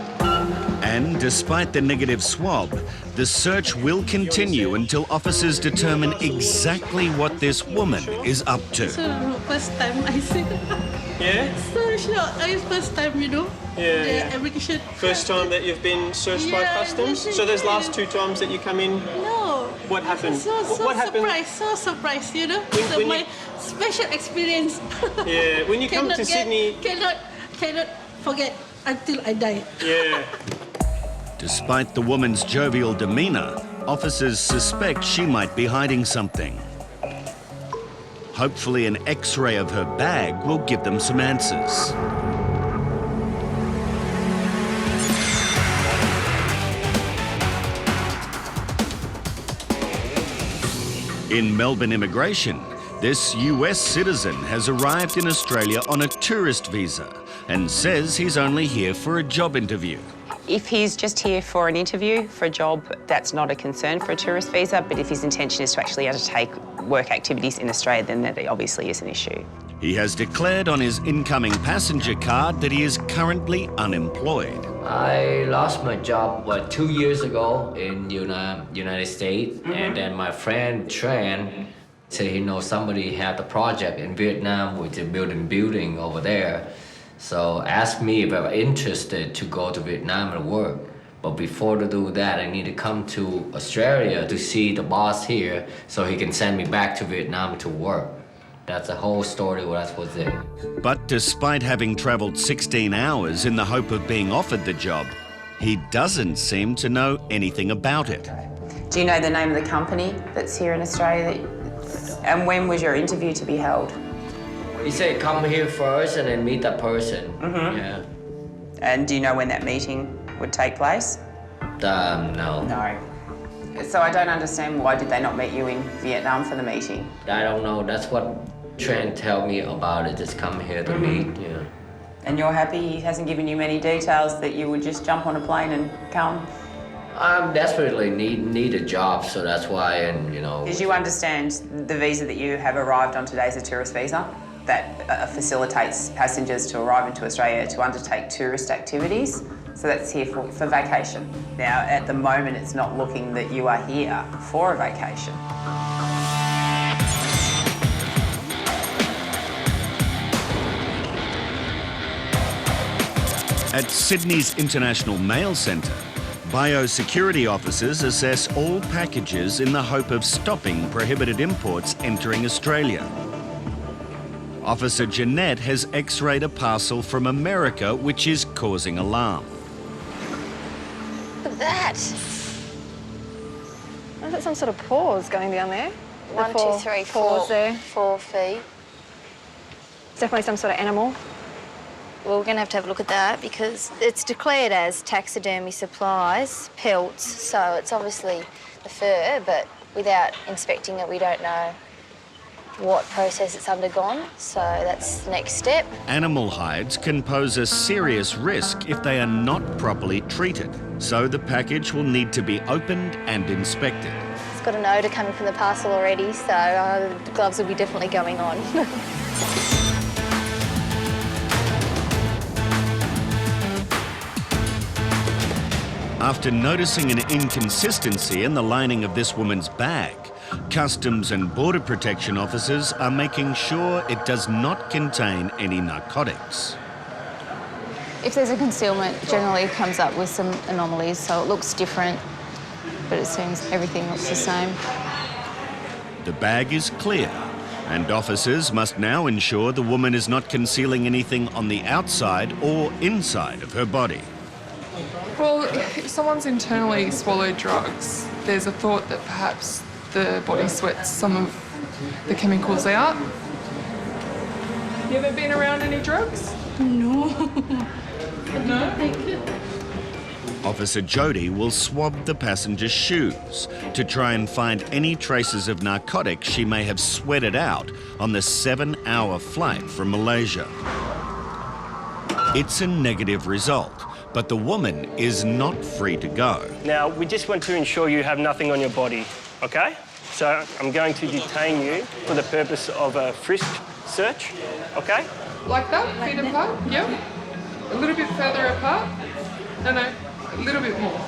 And despite the negative swab, the search will continue until officers determine exactly what this woman is up to. So first time I see. Yeah? So sure. It's first time, you know? Yeah. Application. First time that you've been searched by customs? So those last 2 times that you come in? No. What happened? So what happened? Surprised, you know? When my special experience. Yeah, when you come to Sydney... Cannot forget until I die. Yeah. Despite the woman's jovial demeanour, officers suspect she might be hiding something. Hopefully an X-ray of her bag will give them some answers. In Melbourne immigration, this US citizen has arrived in Australia on a tourist visa and says he's only here for a job interview. If he's just here for an interview, for a job, that's not a concern for a tourist visa, but if his intention is to actually undertake work activities in Australia, then that obviously is an issue. He has declared on his incoming passenger card that he is currently unemployed. I lost my job 2 years ago in United States, and then my friend Tran said he knows somebody had a project in Vietnam which is building over there. So asked me if I was interested to go to Vietnam and work. But before to do that, I need to come to Australia to see the boss here so he can send me back to Vietnam to work. That's the whole story that was it. But despite having travelled 16 hours in the hope of being offered the job, he doesn't seem to know anything about it. Do you know the name of the company that's here in Australia? And when was your interview to be held? He said come here first and then meet that person. Yeah. And do you know when that meeting would take place? No. No. So I don't understand, why did they not meet you in Vietnam for the meeting? I don't know. That's what Trent tell me about it. Just come here to meet. Yeah. And you're happy he hasn't given you many details that you would just jump on a plane and come? I desperately need a job, so that's why, and you know. Because you understand the visa that you have arrived on today is a tourist visa that facilitates passengers to arrive into Australia to undertake tourist activities. So that's here for vacation. Now, at the moment, it's not looking that you are here for a vacation. At Sydney's International Mail Centre, biosecurity officers assess all packages in the hope of stopping prohibited imports entering Australia. Officer Jeanette has x-rayed a parcel from America which is causing alarm. Look at that. Is that some sort of paws going down there? 1, 2, 3, 4 there. 4 feet. It's definitely some sort of animal. Well, we're going to have a look at that because it's declared as taxidermy supplies, pelts, so it's obviously the fur, but without inspecting it, we don't know what process it's undergone, so that's the next step. Animal hides can pose a serious risk if they are not properly treated, so the package will need to be opened and inspected. It's got an odour coming from the parcel already, so the gloves will be definitely going on. After noticing an inconsistency in the lining of this woman's bag, Customs and Border Protection officers are making sure it does not contain any narcotics. If there's a concealment, generally it comes up with some anomalies, so it looks different, but it seems everything looks the same. The bag is clear, and officers must now ensure the woman is not concealing anything on the outside or inside of her body. Well, if someone's internally swallowed drugs, there's a thought that perhaps the body sweats some of the chemicals out. You ever been around any drugs? No. No? Officer Jody will swab the passenger's shoes to try and find any traces of narcotics she may have sweated out on the 7-hour flight from Malaysia. It's a negative result, but the woman is not free to go. Now, we just want to ensure you have nothing on your body, okay? So I'm going to detain you for the purpose of a frisk search, okay? Like that? Feet apart? Yep. A little bit further apart? No, a little bit more.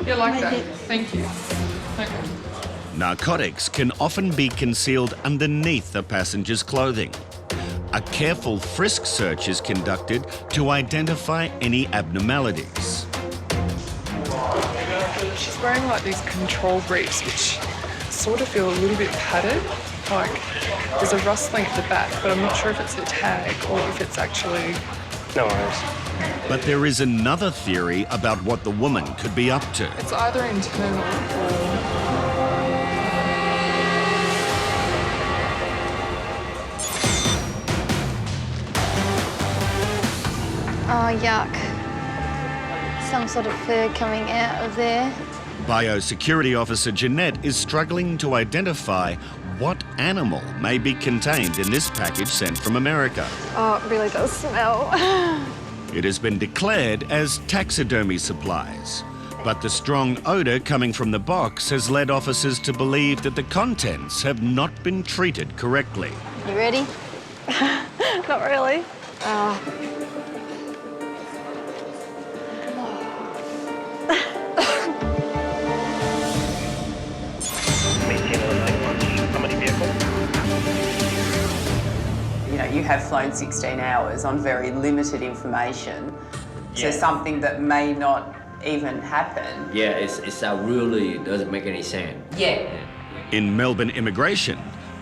Yeah, like that. Thank you. Okay. Narcotics can often be concealed underneath the passenger's clothing. A careful frisk search is conducted to identify any abnormalities. She's wearing like these control briefs, which sort of feel a little bit padded. Like there's a rustling at the back, but I'm not sure if it's a tag or if it's actually... No worries. But there is another theory about what the woman could be up to. It's either internal or... Oh, yuck. Some sort of fur coming out of there. Biosecurity Officer Jeanette is struggling to identify what animal may be contained in this package sent from America. Oh, it really does smell. It has been declared as taxidermy supplies, but the strong odour coming from the box has led officers to believe that the contents have not been treated correctly. You ready? Not really. You know, you have flown 16 hours on very limited information to something that may not even happen. Yeah, it's really doesn't make any sense. Yeah. In Melbourne immigration,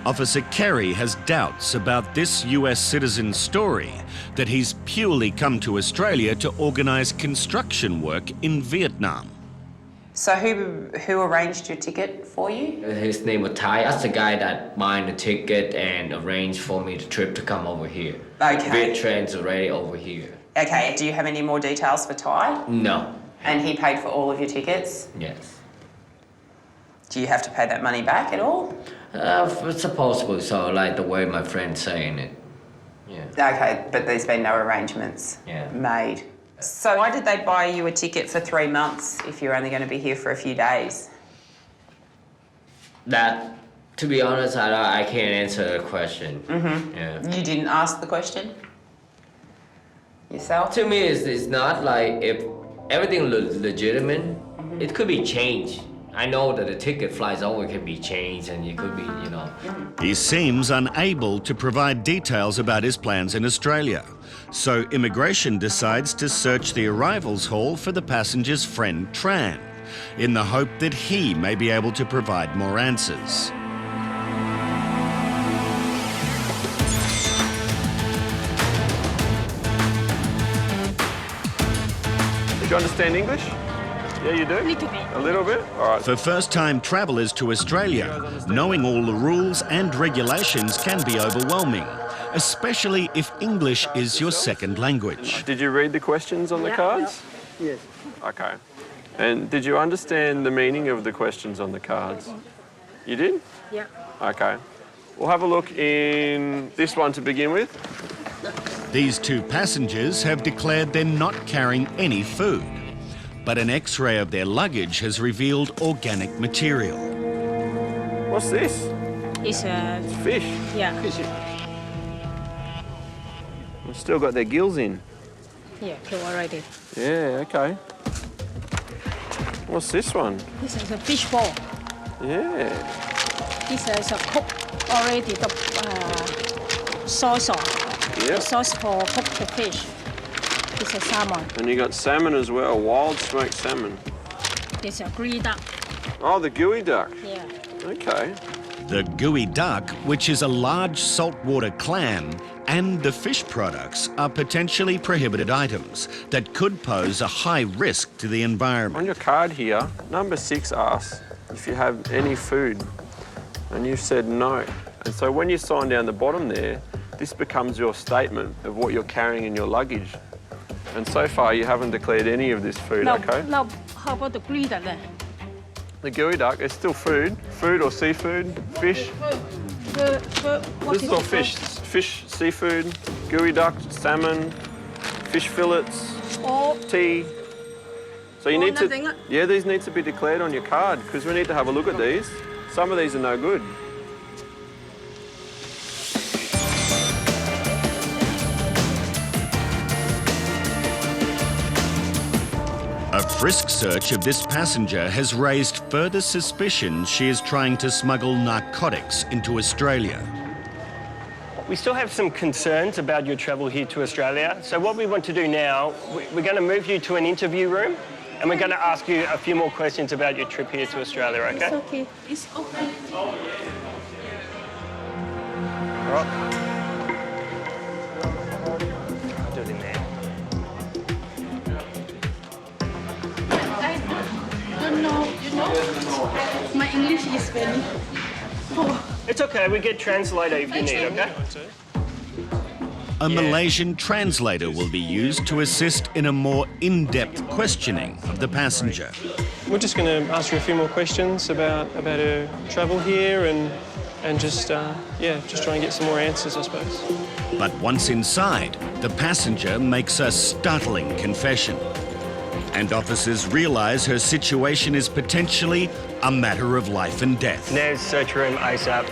Officer Kerry has doubts about this US citizen's story that he's purely come to Australia to organise construction work in Vietnam. So who arranged your ticket for you? His name was Ty. That's the guy that bought the ticket and arranged for me the trip to come over here. Okay. Viet train's already over here. Okay, do you have any more details for Ty? No. And he paid for all of your tickets? Yes. Do you have to pay that money back at all? Supposedly so, like the way my friend's saying it. Yeah. Okay, but there's been no arrangements made. So why did they buy you a ticket for 3 months if you're only going to be here for a few days? That, to be honest, I can't answer the question. Mm-hmm. Yeah. You didn't ask the question yourself? To me, it's not like if everything legitimate, it could be changed. I know that the ticket flies over can be changed and it could be, you know. He seems unable to provide details about his plans in Australia. So immigration decides to search the arrivals hall for the passenger's friend Tran, in the hope that he may be able to provide more answers. Do you understand English? Yeah, you do? A little bit. A little bit? All right. For first-time travellers to Australia, knowing all the rules and regulations can be overwhelming, especially if English is your second language. Did you read the questions on the cards? Yes. Okay. And did you understand the meaning of the questions on the cards? You did? Yeah. Okay. We'll have a look in this one to begin with. These two passengers have declared they're not carrying any food, but an X-ray of their luggage has revealed organic material. What's this? It's a fish. Yeah. They've still got their gills in. Yeah, kill already. Yeah, okay. What's this one? This is a fish ball. Yeah. This is a cooked already the sauce on. Yep. The sauce for cook the fish. It's a salmon. And you got salmon as well, wild smoked salmon. It's a green duck. Oh, the gooey duck. Yeah. Okay. The gooey duck, which is a large saltwater clam, and the fish products are potentially prohibited items that could pose a high risk to the environment. On your card here, number 6 asks if you have any food, and you've said no. And so when you sign down the bottom there, this becomes your statement of what you're carrying in your luggage. And so far, you haven't declared any of this food, okay? No, how about the green duck then? The gooey duck is still food. Food or seafood, fish. This is all fish. Fish, seafood, gooey duck, salmon, fish fillets, tea. So you need to... Yeah, these need to be declared on your card because we need to have a look at these. Some of these are no good. A frisk search of this passenger has raised further suspicions she is trying to smuggle narcotics into Australia. We still have some concerns about your travel here to Australia. So what we want to do now, we're going to move you to an interview room and we're going to ask you a few more questions about your trip here to Australia, okay? It's okay. It's okay. All right. Do it in there. I don't know, you know, my English is very poor. It's okay, we get translator if you need, okay? A Malaysian translator will be used to assist in a more in-depth questioning of the passenger. We're just going to ask her a few more questions about her travel here and just try and get some more answers, I suppose. But once inside, the passenger makes a startling confession. And officers realise her situation is potentially a matter of life and death. There's search room ASAP.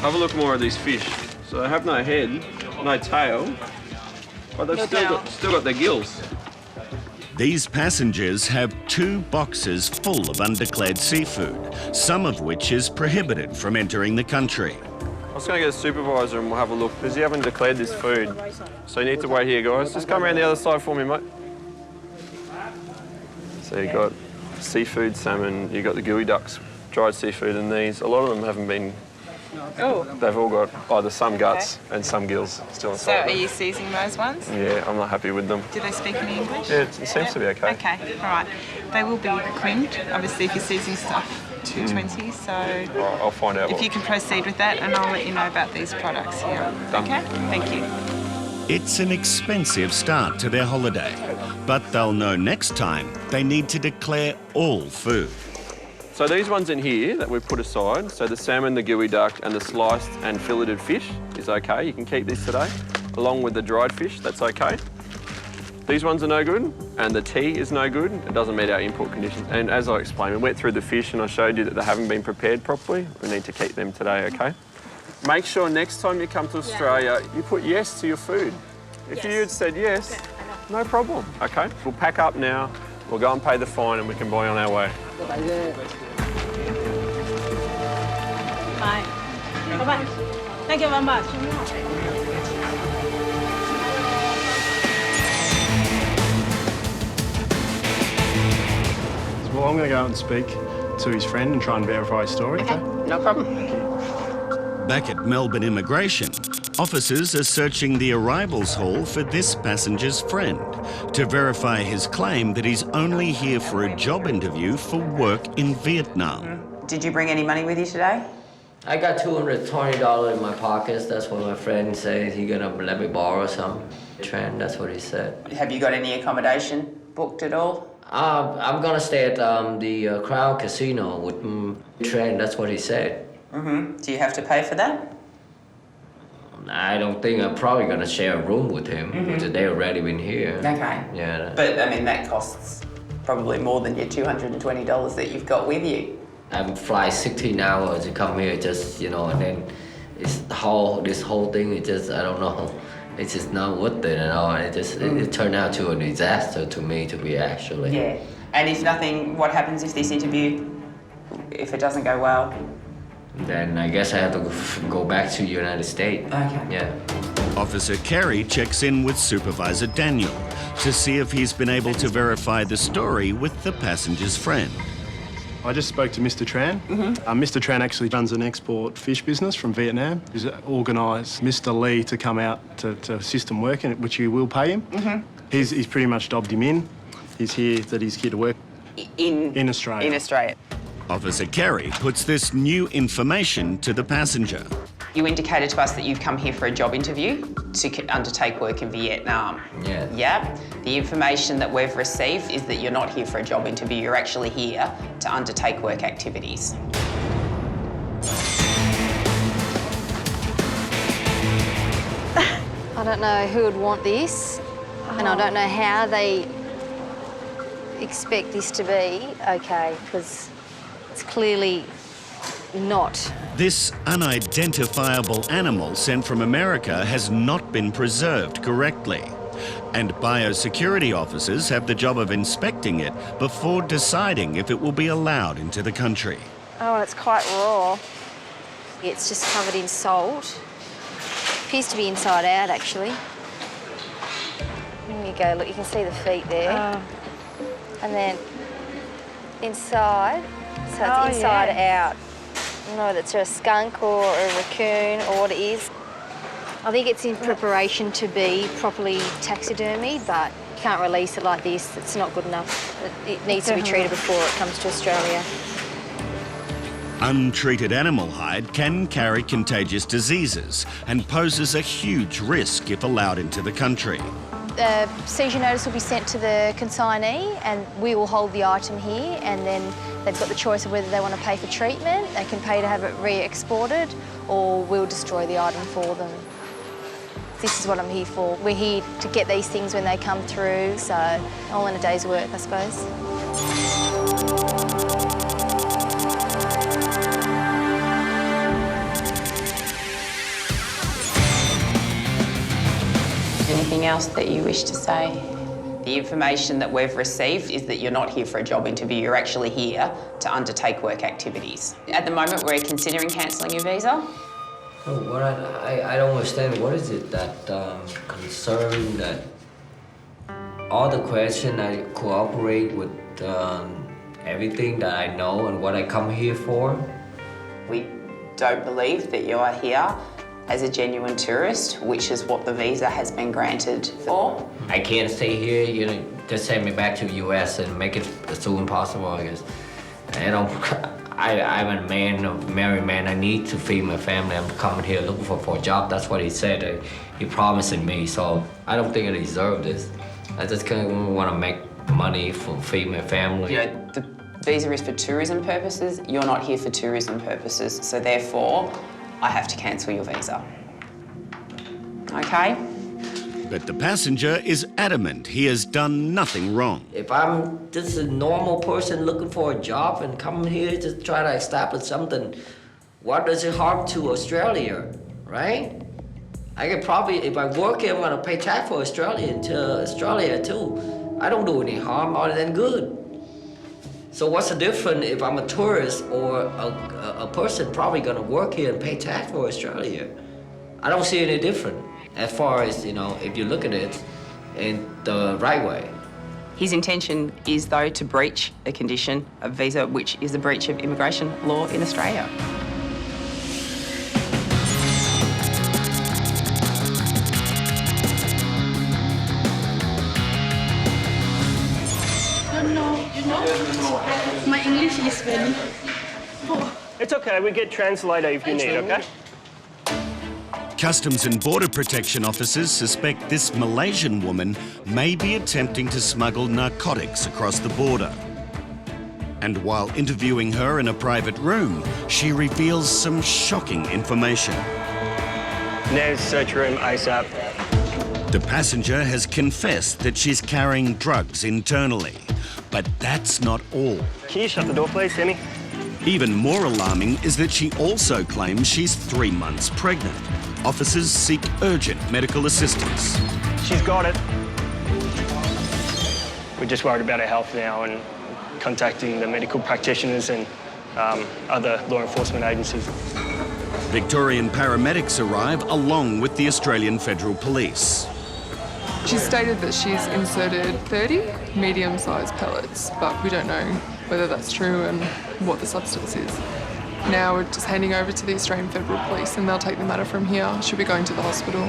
Have a look more at these fish. So they have no head, no tail, but they've still got their gills. These passengers have 2 boxes full of undeclared seafood, some of which is prohibited from entering the country. I was going to get a supervisor and we'll have a look, because you haven't declared this food. So you need to wait here, guys. Just come around the other side for me, mate. So you've got seafood, salmon, you've got the gooey ducks, dried seafood, and these. A lot of them haven't been... Oh. They've all got either some guts and some gills still inside. So are them. you seizing those ones? Yeah, I'm not happy with them. Do they speak any English? Yeah, it seems to be okay. Okay, all right. They will be creamed, obviously, if you're seizing stuff 220, so... I'll find out if you can proceed with that, and I'll let you know about these products here. Done. Okay? Thank you. It's an expensive start to their holiday, but they'll know next time they need to declare all food. So these ones in here that we've put aside, so the salmon, the gooey duck, and the sliced and filleted fish is okay. You can keep this today, along with the dried fish, that's okay. These ones are no good, and the tea is no good. It doesn't meet our import conditions. And as I explained, we went through the fish and I showed you that they haven't been prepared properly. We need to keep them today, okay? Make sure next time you come to Australia, you put yes to your food. If you had said yes, no problem, okay? We'll pack up now, we'll go and pay the fine and we can buy on our way. Bye. Bye-bye. Thank you very much. Well, I'm going to go out and speak to his friend and try and verify his story. Okay, no problem. Back at Melbourne Immigration, officers are searching the arrivals hall for this passenger's friend to verify his claim that he's only here for a job interview for work in Vietnam. Did you bring any money with you today? I got $220 in my pockets. That's what my friend says. He's gonna let me borrow some. Trent, that's what he said. Have you got any accommodation booked at all? I'm gonna stay at the Crown Casino with Trent. That's what he said. Mm-hmm. Do you have to pay for that? I don't think I'm probably gonna share a room with him because they already been here. Okay. Yeah. But, I mean, that costs probably more than your $220 that you've got with you. I fly 16 hours to come here just, you know, and then it's this whole thing, it just, I don't know, it's just not worth it at all. It just, it turned out to a disaster to me, to be actually. Yeah. And if nothing, what happens if this interview, if it doesn't go well? Then I guess I have to go back to the United States. Okay. Yeah. Officer Carey checks in with Supervisor Daniel to see if he's been able to verify the story with the passenger's friend. I just spoke to Mr. Tran. Mr. Tran actually runs an export fish business from Vietnam. He's organised Mr. Lee to come out to assist him work, which you will pay him. He's pretty much dobbed him in. He's here to work in Australia. In Australia. Officer Carey puts this new information to the passenger. You indicated to us that you've come here for a job interview to undertake work in Vietnam. Yeah. Yeah. The information that we've received is that you're not here for a job interview, you're actually here to undertake work activities. I don't know who would want this, and I don't know how they expect this to be okay, because it's clearly not. This unidentifiable animal sent from America has not been preserved correctly, and biosecurity officers have the job of inspecting it before deciding if it will be allowed into the country. Oh, it's quite raw. It's just covered in salt. Appears to be inside out, actually. There you go, look, you can see the feet there. And then inside, so it's inside out. I don't know whether it's a skunk or a raccoon or what it is. I think it's in preparation to be properly taxidermied, but you can't release it like this. It's not good enough. It needs to be treated before it comes to Australia. Untreated animal hide can carry contagious diseases and poses a huge risk if allowed into the country. The seizure notice will be sent to the consignee and we will hold the item here, and then they've got the choice of whether they want to pay for treatment, they can pay to have it re-exported, or we'll destroy the item for them. This is what I'm here for. We're here to get these things when they come through, so all in a day's work, I suppose. anything else that you wish to say? The information that we've received is that you're not here for a job interview, you're actually here to undertake work activities. At the moment, we're considering cancelling your visa. Oh, what I don't understand. What is it that concern that all the question I cooperate with everything that I know and what I come here for? We don't believe that you are here as a genuine tourist, which is what the visa has been granted for. I can't stay here, you know, just send me back to the US and make it as soon as possible, I guess. You know, I'm a man, a married man, I need to feed my family. I'm coming here looking for a job, that's what he said. He promising me, so I don't think I deserve this. I just kind of want to make money for feed my family. You know, the visa is for tourism purposes, you're not here for tourism purposes, so therefore, I have to cancel your visa. Okay? But the passenger is adamant he has done nothing wrong. If I'm just a normal person looking for a job and coming here to try to establish something, what does it harm to Australia, right? I could probably, if I work here, I'm gonna pay tax for Australia too. I don't do any harm other than good. So what's the difference if I'm a tourist or a person probably gonna work here and pay tax for Australia? I don't see any difference as far as, you know, if you look at it in the right way. His intention is, though, to breach a condition of visa, which is a breach of immigration law in Australia. My English is very poor. It's okay, we get translator if you need, okay? Customs and Border Protection officers suspect this Malaysian woman may be attempting to smuggle narcotics across the border. And while interviewing her in a private room, she reveals some shocking information. Nez, search room ASAP. The passenger has confessed that she's carrying drugs internally. But that's not all. Can you shut the door, please, Sammy? Even more alarming is that she also claims she's 3 months pregnant. Officers seek urgent medical assistance. She's got it. We're just worried about her health now and contacting the medical practitioners and other law enforcement agencies. Victorian paramedics arrive along with the Australian Federal Police. She's stated that she's inserted 30 medium-sized pellets, but we don't know whether that's true and what the substance is. Now we're just handing over to the Australian Federal Police and they'll take the matter from here. She'll be going to the hospital.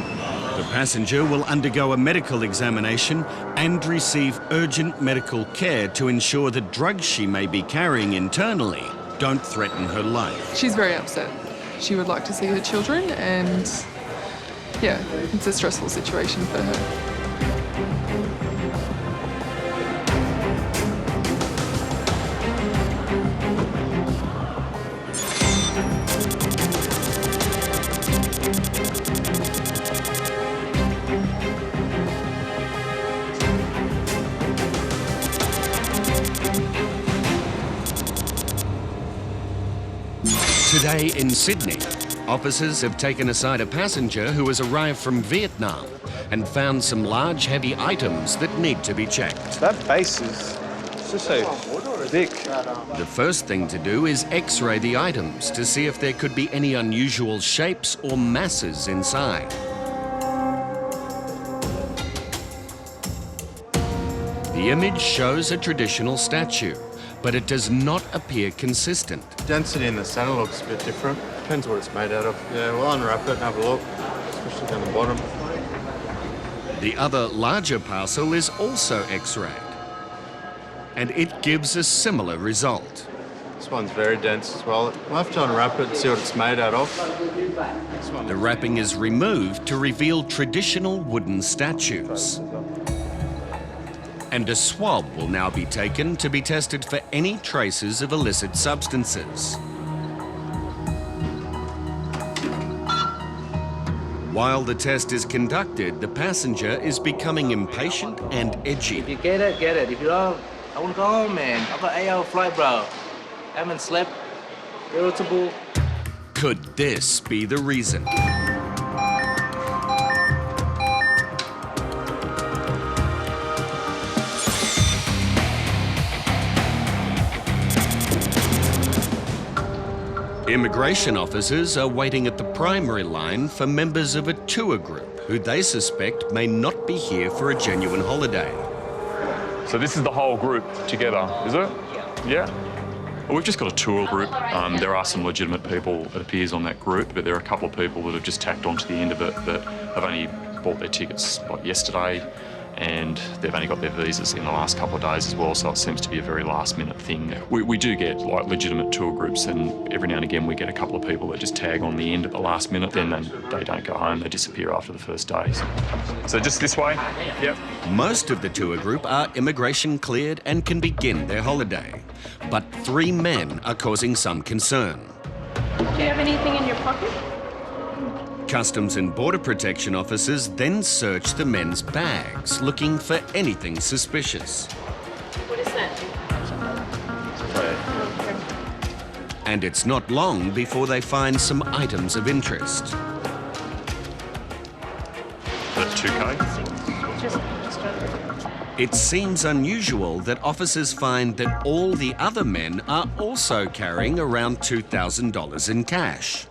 The passenger will undergo a medical examination and receive urgent medical care to ensure the drugs she may be carrying internally don't threaten her life. She's very upset. She would like to see her children and, yeah, it's a stressful situation for her. Today in Sydney, officers have taken aside a passenger who has arrived from Vietnam and found some large, heavy items that need to be checked. That base is just so thick. The first thing to do is X-ray the items to see if there could be any unusual shapes or masses inside. The image shows a traditional statue, but it does not appear consistent. Density in the centre looks a bit different. Depends what it's made out of. Yeah, we'll unwrap it and have a look, especially down the bottom. The other larger parcel is also X-rayed, and it gives a similar result. This one's very dense as well. We'll have to unwrap it and see what it's made out of. The wrapping is removed to reveal traditional wooden statues. And a swab will now be taken to be tested for any traces of illicit substances. While the test is conducted, the passenger is becoming impatient and edgy. If you get it, get it. If you don't, I want to go home, man. I've got an 8-hour flight, bro. Haven't slept. Irritable. Could this be the reason? Immigration officers are waiting at the primary line for members of a tour group who they suspect may not be here for a genuine holiday. So this is the whole group together, is it? Yeah. Well, we've just got a tour group. There are some legitimate people, it appears, on that group, but there are a couple of people that have just tacked on to the end of it that have only bought their tickets like yesterday, and they've only got their visas in the last couple of days as well, so it seems to be a very last-minute thing. We do get like legitimate tour groups, and every now and again we get a couple of people that just tag on the end at the last minute, then they don't go home, they disappear after the first day. So just this way? Yep. Most of the tour group are immigration cleared and can begin their holiday. But 3 men are causing some concern. Do you have anything in your pocket? Customs and Border Protection officers then search the men's bags, looking for anything suspicious. What is that? And it's not long before they find some items of interest. That's 2K. It seems unusual that officers find that all the other men are also carrying around $2,000 in cash.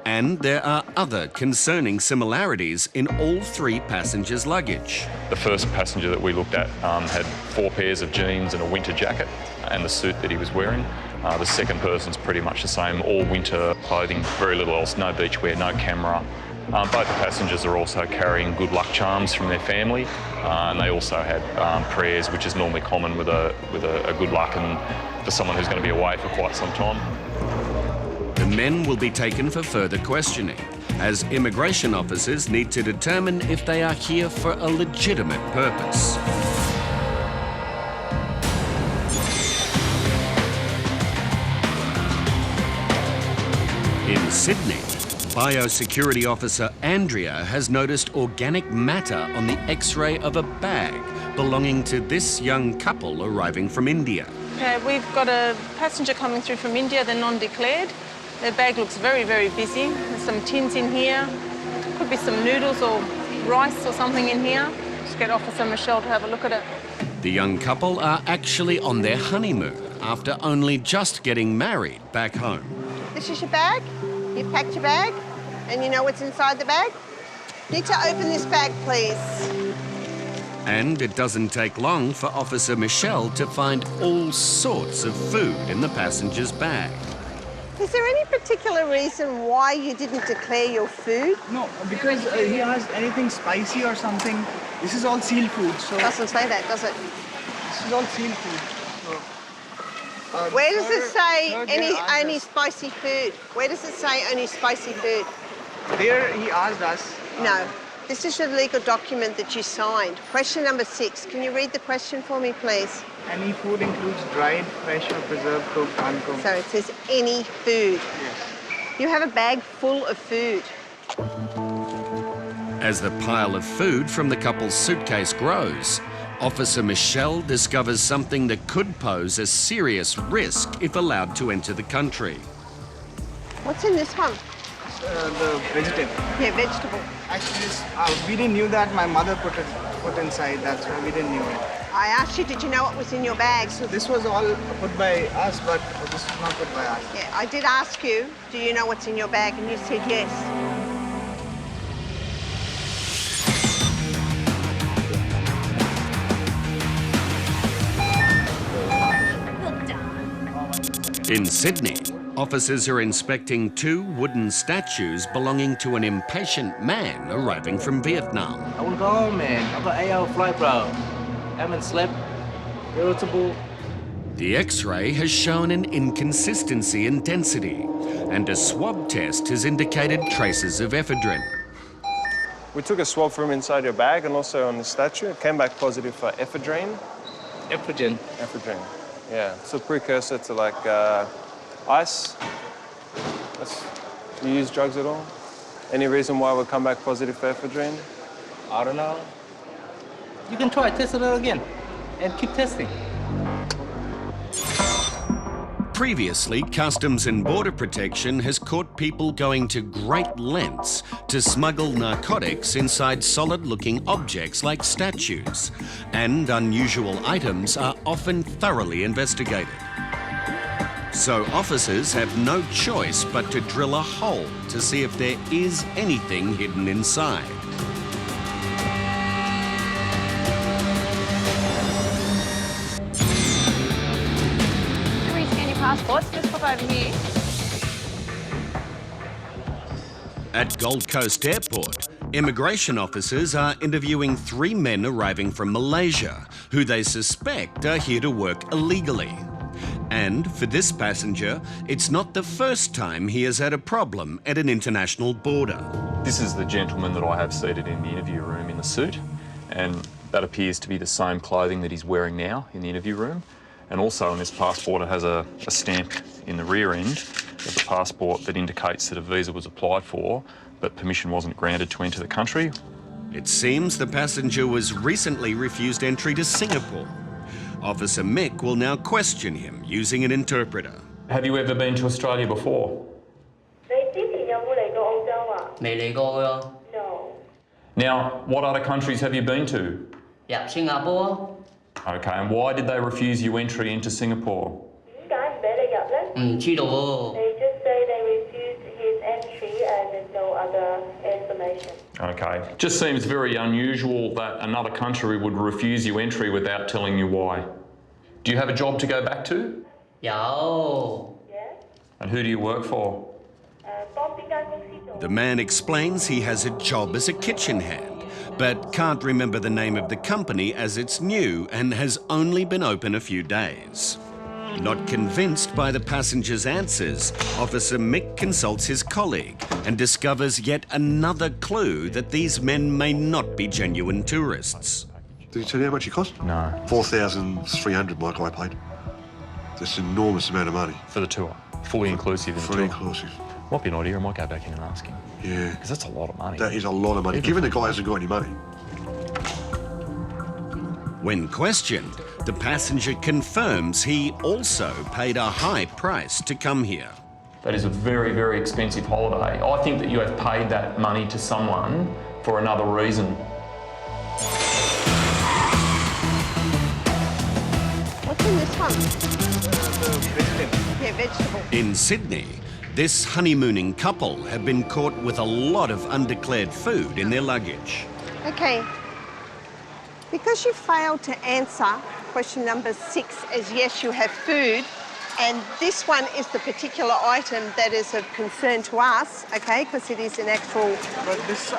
And there are other concerning similarities in all 3 passengers' luggage. The first passenger that we looked at had 4 pairs of jeans and a winter jacket and the suit that he was wearing. The second person's pretty much the same, all winter clothing, very little else, no beachwear, no camera. Both the passengers are also carrying good luck charms from their family, and they also had prayers, which is normally common with a good luck and for someone who's going to be away for quite some time. The men will be taken for further questioning, as immigration officers need to determine if they are here for a legitimate purpose. In Sydney, Biosecurity Officer Andrea has noticed organic matter on the X-ray of a bag belonging to this young couple arriving from India. Okay, we've got a passenger coming through from India, they're non-declared. Their bag looks very, very busy. There's some tins in here. Could be some noodles or rice or something in here. Just get Officer Michelle to have a look at it. The young couple are actually on their honeymoon after only just getting married back home. This is your bag. You've packed your bag, and you know what's inside the bag? You need to open this bag, please. And it doesn't take long for Officer Michelle to find all sorts of food in the passenger's bag. Is there any particular reason why you didn't declare your food? No, because he asked anything spicy or something. This is all sealed food, so... Doesn't say that, does it? This is all sealed food. So, where does it say only spicy food? Where does it say only spicy food? There he asked us. No. This is your legal document that you signed. Question number 6. Can you read the question for me, please? Any food includes dried, fresh or preserved, cooked, uncooked. So it says any food. Yes. You have a bag full of food. As the pile of food from the couple's suitcase grows, Officer Michelle discovers something that could pose a serious risk if allowed to enter the country. What's in this one? The vegetable. Yeah, vegetable. Actually, we didn't knew that. My mother put inside. That's why we didn't knew it. I asked you, did you know what was in your bag? So this was all put by us, but this was not put by us. Yeah, I did ask you, do you know what's in your bag? And you said yes. In Sydney, officers are inspecting 2 wooden statues belonging to an impatient man arriving from Vietnam. I want to go home, man. I've got an 8-hour flight, bro. Haven't slept. Irritable. The X-ray has shown an inconsistency in density, and a swab test has indicated traces of ephedrine. We took a swab from inside your bag and also on the statue. It came back positive for ephedrine. Ephedrine? Ephedrine, yeah. It's a precursor to like ice. Do you use drugs at all? Any reason why it would come back positive for ephedrine? I don't know. You can try, test it again, and keep testing. Previously, Customs and Border Protection has caught people going to great lengths to smuggle narcotics inside solid-looking objects like statues, and unusual items are often thoroughly investigated. So officers have no choice but to drill a hole to see if there is anything hidden inside. Can we scan your passports? Just pop over here. At Gold Coast Airport, immigration officers are interviewing 3 men arriving from Malaysia who they suspect are here to work illegally. And for this passenger, it's not the first time he has had a problem at an international border. This is the gentleman that I have seated in the interview room in the suit, and that appears to be the same clothing that he's wearing now in the interview room. And also on his passport, it has a stamp in the rear end of the passport that indicates that a visa was applied for, but permission wasn't granted to enter the country. It seems the passenger was recently refused entry to Singapore. Officer Mick will now question him using an interpreter. Have you ever been to Australia before? No. Now, what other countries have you been to? Singapore. Okay, and why did they refuse you entry into Singapore? They just say they refused his entry and there's no other information. Okay. Just seems very unusual that another country would refuse you entry without telling you why. Do you have a job to go back to? Yo. And who do you work for? The man explains he has a job as a kitchen hand, but can't remember the name of the company as it's new and has only been open a few days. Not convinced by the passenger's answers, Officer Mick consults his colleague and discovers yet another clue that these men may not be genuine tourists. Did he tell you how much it cost? No. 4,300 my guy paid. That's an enormous amount of money. For the tour? Fully inclusive in the tour? Fully inclusive. Might be an idea, I might go back in and ask him. Yeah. Because that's a lot of money. That is a lot of money, given the guy hasn't got any money. When questioned, the passenger confirms he also paid a high price to come here. That is a very, very expensive holiday. I think that you have paid that money to someone for another reason. What's in this one? Yeah, vegetable. In Sydney, this honeymooning couple have been caught with a lot of undeclared food in their luggage. Okay. Because you failed to answer question number 6 as yes, you have food, and this one is the particular item that is of concern to us, okay, because it is an actual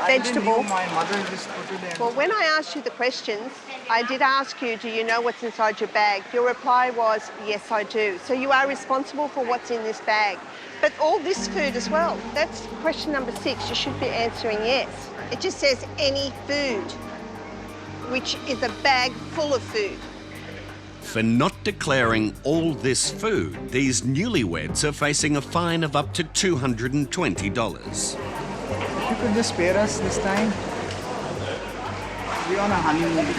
vegetable. My mother just put it in. Well, when I asked you the questions, I did ask you, do you know what's inside your bag? Your reply was, yes, I do. So you are responsible for what's in this bag. But all this food as well, that's question number 6. You should be answering yes. It just says any food, which is a bag full of food. For not declaring all this food, these newlyweds are facing a fine of up to $220. If you could just spare us this time. We're on a honeymoon.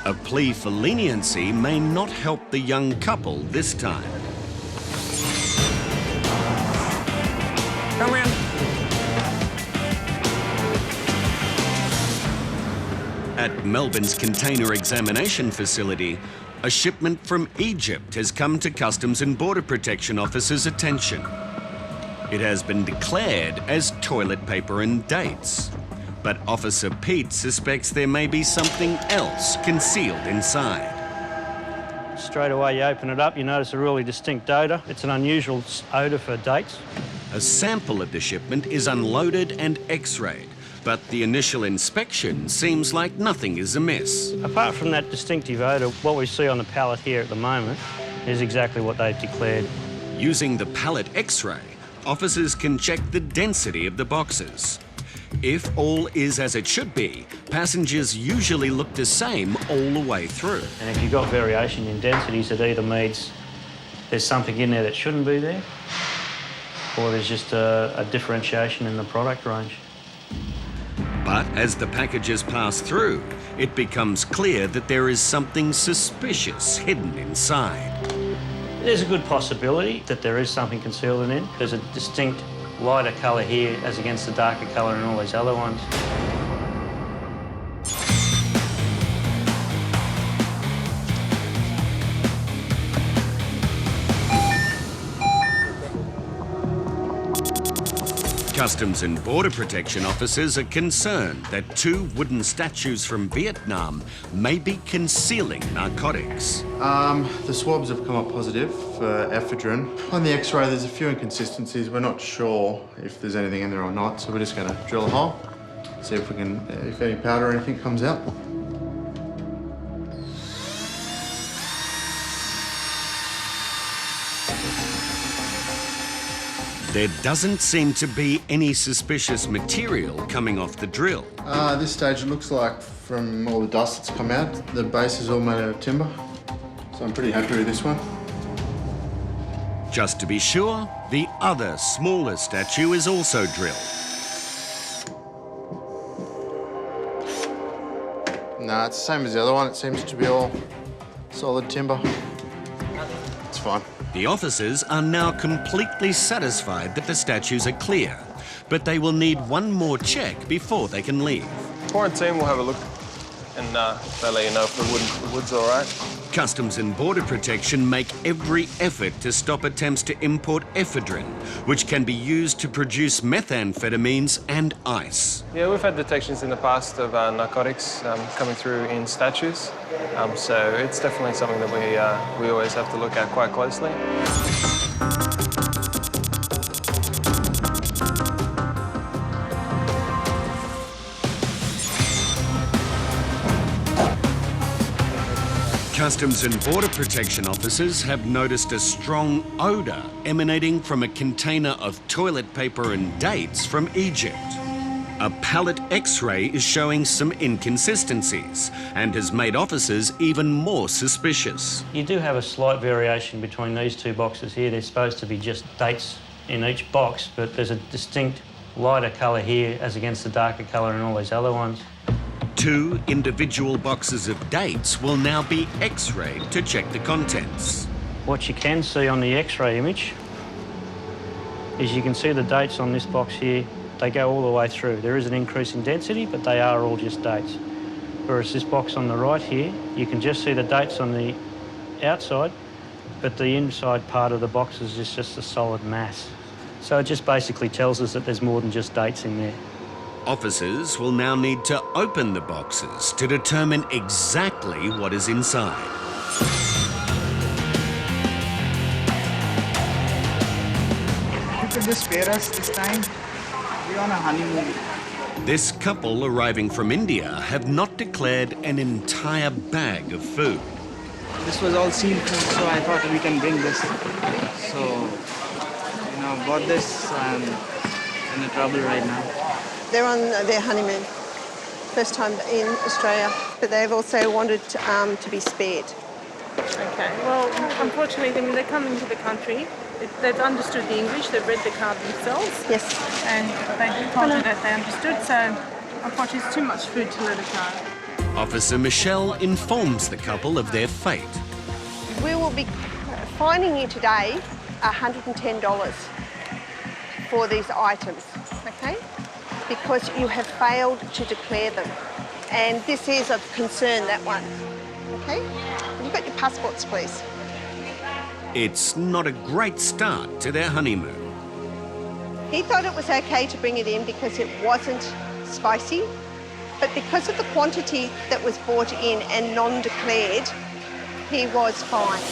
A plea for leniency may not help the young couple this time. Come in. At Melbourne's container examination facility, a shipment from Egypt has come to Customs and Border Protection officers' attention. It has been declared as toilet paper and dates, but Officer Pete suspects there may be something else concealed inside. Straight away you open it up, you notice a really distinct odour. It's an unusual odour for dates. A sample of the shipment is unloaded and x-rayed, but the initial inspection seems like nothing is amiss. Apart from that distinctive odour, what we see on the pallet here at the moment is exactly what they've declared. Using the pallet x-ray, officers can check the density of the boxes. If all is as it should be, passengers usually look the same all the way through. And if you've got variation in densities, it either means there's something in there that shouldn't be there, or there's just a differentiation in the product range. But as the packages pass through, it becomes clear that there is something suspicious hidden inside. There's a good possibility that there is something concealed in it. There's a distinct lighter colour here as against the darker colour in all these other ones. Customs and Border Protection officers are concerned that 2 wooden statues from Vietnam may be concealing narcotics. The swabs have come up positive for ephedrine. On the X-ray, there's a few inconsistencies. We're not sure if there's anything in there or not, so we're just going to drill a hole, see if we can, if any powder or anything comes out. There doesn't seem to be any suspicious material coming off the drill. At this stage, it looks like from all the dust that's come out, the base is all made out of timber. So I'm pretty happy with this one. Just to be sure, the other smaller statue is also drilled. No, it's the same as the other one. It seems to be all solid timber. It's fine. The officers are now completely satisfied that the statues are clear, but they will need one more check before they can leave. Quarantine will have a look and they'll let you know if the wood's all right. Customs and Border Protection make every effort to stop attempts to import ephedrine, which can be used to produce methamphetamines and ice. Yeah, we've had detections in the past of narcotics coming through in statues, so it's definitely something that we always have to look at quite closely. Customs and Border Protection officers have noticed a strong odour emanating from a container of toilet paper and dates from Egypt. A pallet X-ray is showing some inconsistencies and has made officers even more suspicious. You do have a slight variation between these 2 boxes here. They're supposed to be just dates in each box, but there's a distinct lighter colour here as against the darker colour in all these other ones. 2 individual boxes of dates will now be X-rayed to check the contents. What you can see on the X-ray image is you can see the dates on this box here. They go all the way through. There is an increase in density, but they are all just dates. Whereas this box on the right here, you can just see the dates on the outside, but the inside part of the box is just a solid mass. So it just basically tells us that there's more than just dates in there. Officers will now need to open the boxes to determine exactly what is inside. You could just spare us this time. We're on a honeymoon. This couple arriving from India have not declared an entire bag of food. This was all sealed food, so I thought we can bring this. So, you know, bought this and in trouble right now. They're on their honeymoon, first time in Australia, but they've also wanted to be spared. Okay, well, unfortunately, when they come into the country, they've understood the English, they've read the card themselves. Yes. And they told you that they understood, so unfortunately it's too much food to let it go. Officer Michelle informs the couple of their fate. We will be fining you today $110 for these items, okay? Because you have failed to declare them. And this is of concern, that one, okay? You've got your passports, please. It's not a great start to their honeymoon. He thought it was okay to bring it in because it wasn't spicy, but because of the quantity that was brought in and non-declared, he was fined.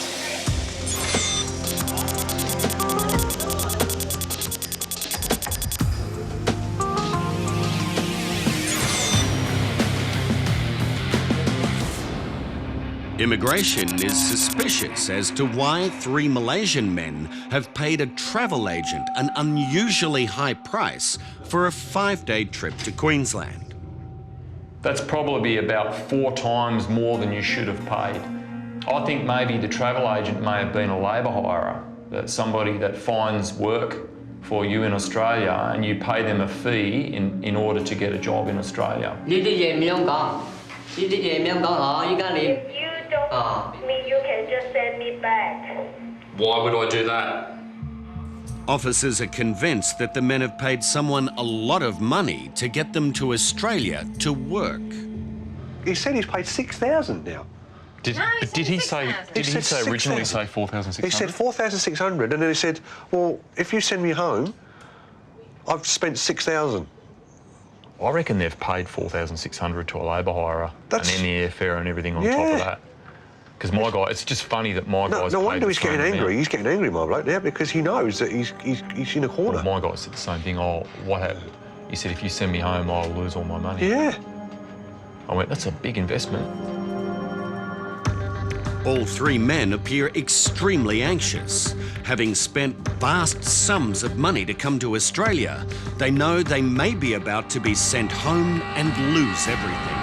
Immigration is suspicious as to why 3 Malaysian men have paid a travel agent an unusually high price for a 5-day trip to Queensland. That's probably about 4 times more than you should have paid. I think maybe the travel agent may have been a labour hirer, that somebody that finds work for you in Australia and you pay them a fee in order to get a job in Australia. If you don't me, you can just send me back. Why would I do that? Officers are convinced that the men have paid someone a lot of money to get them to Australia to work. He said he's paid 6,000 now. Did he say originally say 4,600? He said 4,600, and then he said, well, if you send me home, I've spent 6,000. I reckon they've paid 4,600 to a labour hirer, and then the airfare and everything on top of that. Because my guy, it's just funny that my guy's No paid wonder the he's getting same angry. amount. He's getting angry, my bloke, now, because he knows that he's in a corner. Well, my guy said the same thing. Oh, what happened? He said, if you send me home, I'll lose all my money. Yeah. I went, that's a big investment. All three men appear extremely anxious. Having spent vast sums of money to come to Australia, they know they may be about to be sent home and lose everything.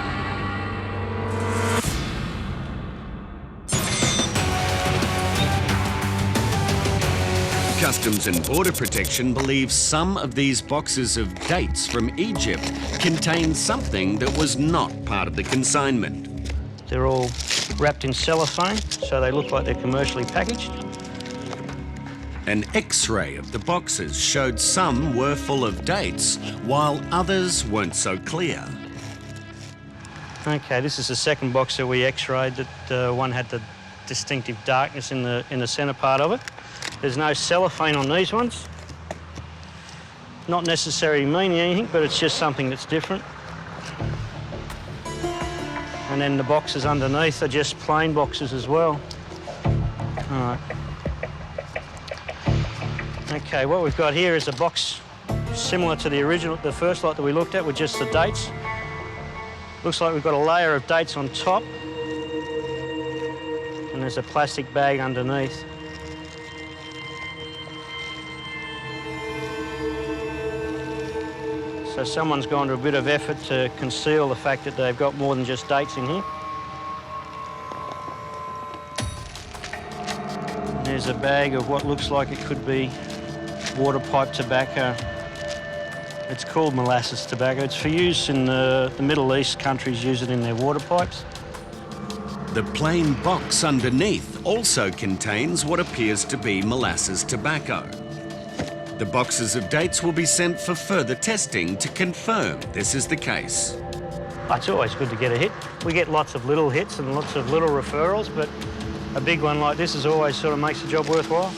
Customs and Border Protection believes some of these boxes of dates from Egypt contain something that was not part of the consignment. They're all wrapped in cellophane, so they look like they're commercially packaged. An X-ray of the boxes showed some were full of dates, while others weren't so clear. Okay, this is the second box that we X-rayed. That one had the distinctive darkness in the centre part of it. There's no cellophane on these ones. Not necessarily meaning anything, but it's just something that's different. And then the boxes underneath are just plain boxes as well. All right. Okay, what we've got here is a box similar to the first lot that we looked at with just the dates. Looks like we've got a layer of dates on top. And there's a plastic bag underneath. So someone's gone to a bit of effort to conceal the fact that they've got more than just dates in here. And there's a bag of what looks like it could be water pipe tobacco. It's called molasses tobacco. It's for use in the Middle East. Countries use it in their water pipes. The plain box underneath also contains what appears to be molasses tobacco. The boxes of dates will be sent for further testing to confirm this is the case. It's always good to get a hit. We get lots of little hits and lots of little referrals, but a big one like this is always sort of makes the job worthwhile.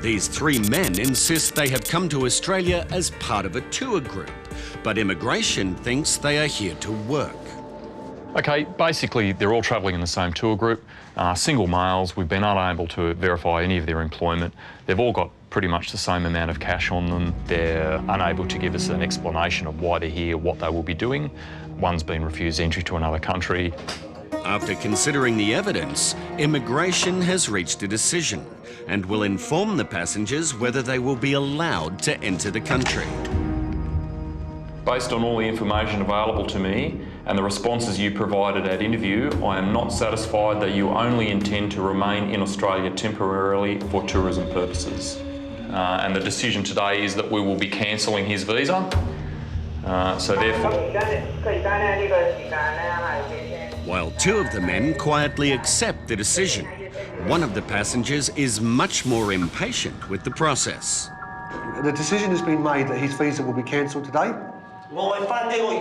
These three men insist they have come to Australia as part of a tour group, but immigration thinks they are here to work. Okay, basically they're all travelling in the same tour group, single males. We've been unable to verify any of their employment. They've all got pretty much the same amount of cash on them. They're unable to give us an explanation of why they're here, what they will be doing. One's been refused entry to another country. After considering the evidence, immigration has reached a decision and will inform the passengers whether they will be allowed to enter the country. Based on all the information available to me and the responses you provided at interview, I am not satisfied that you only intend to remain in Australia temporarily for tourism purposes. And the decision today is that we will be cancelling his visa. So therefore... While two of the men quietly accept the decision, one of the passengers is much more impatient with the process. The decision has been made that his visa will be cancelled today. I just want to go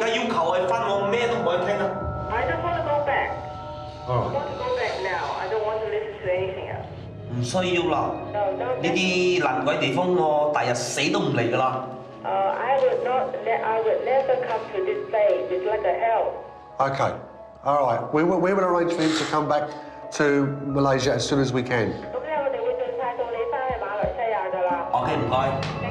back. I want to go back now. I don't want to listen to anything else. 唔需要啦，呢啲爛鬼地方我第日死都唔嚟㗎啦。I would never come to this place. It's like a hell. Okay, all right. We will arrange for him to come back to Malaysia as soon as we can. OK，唔該。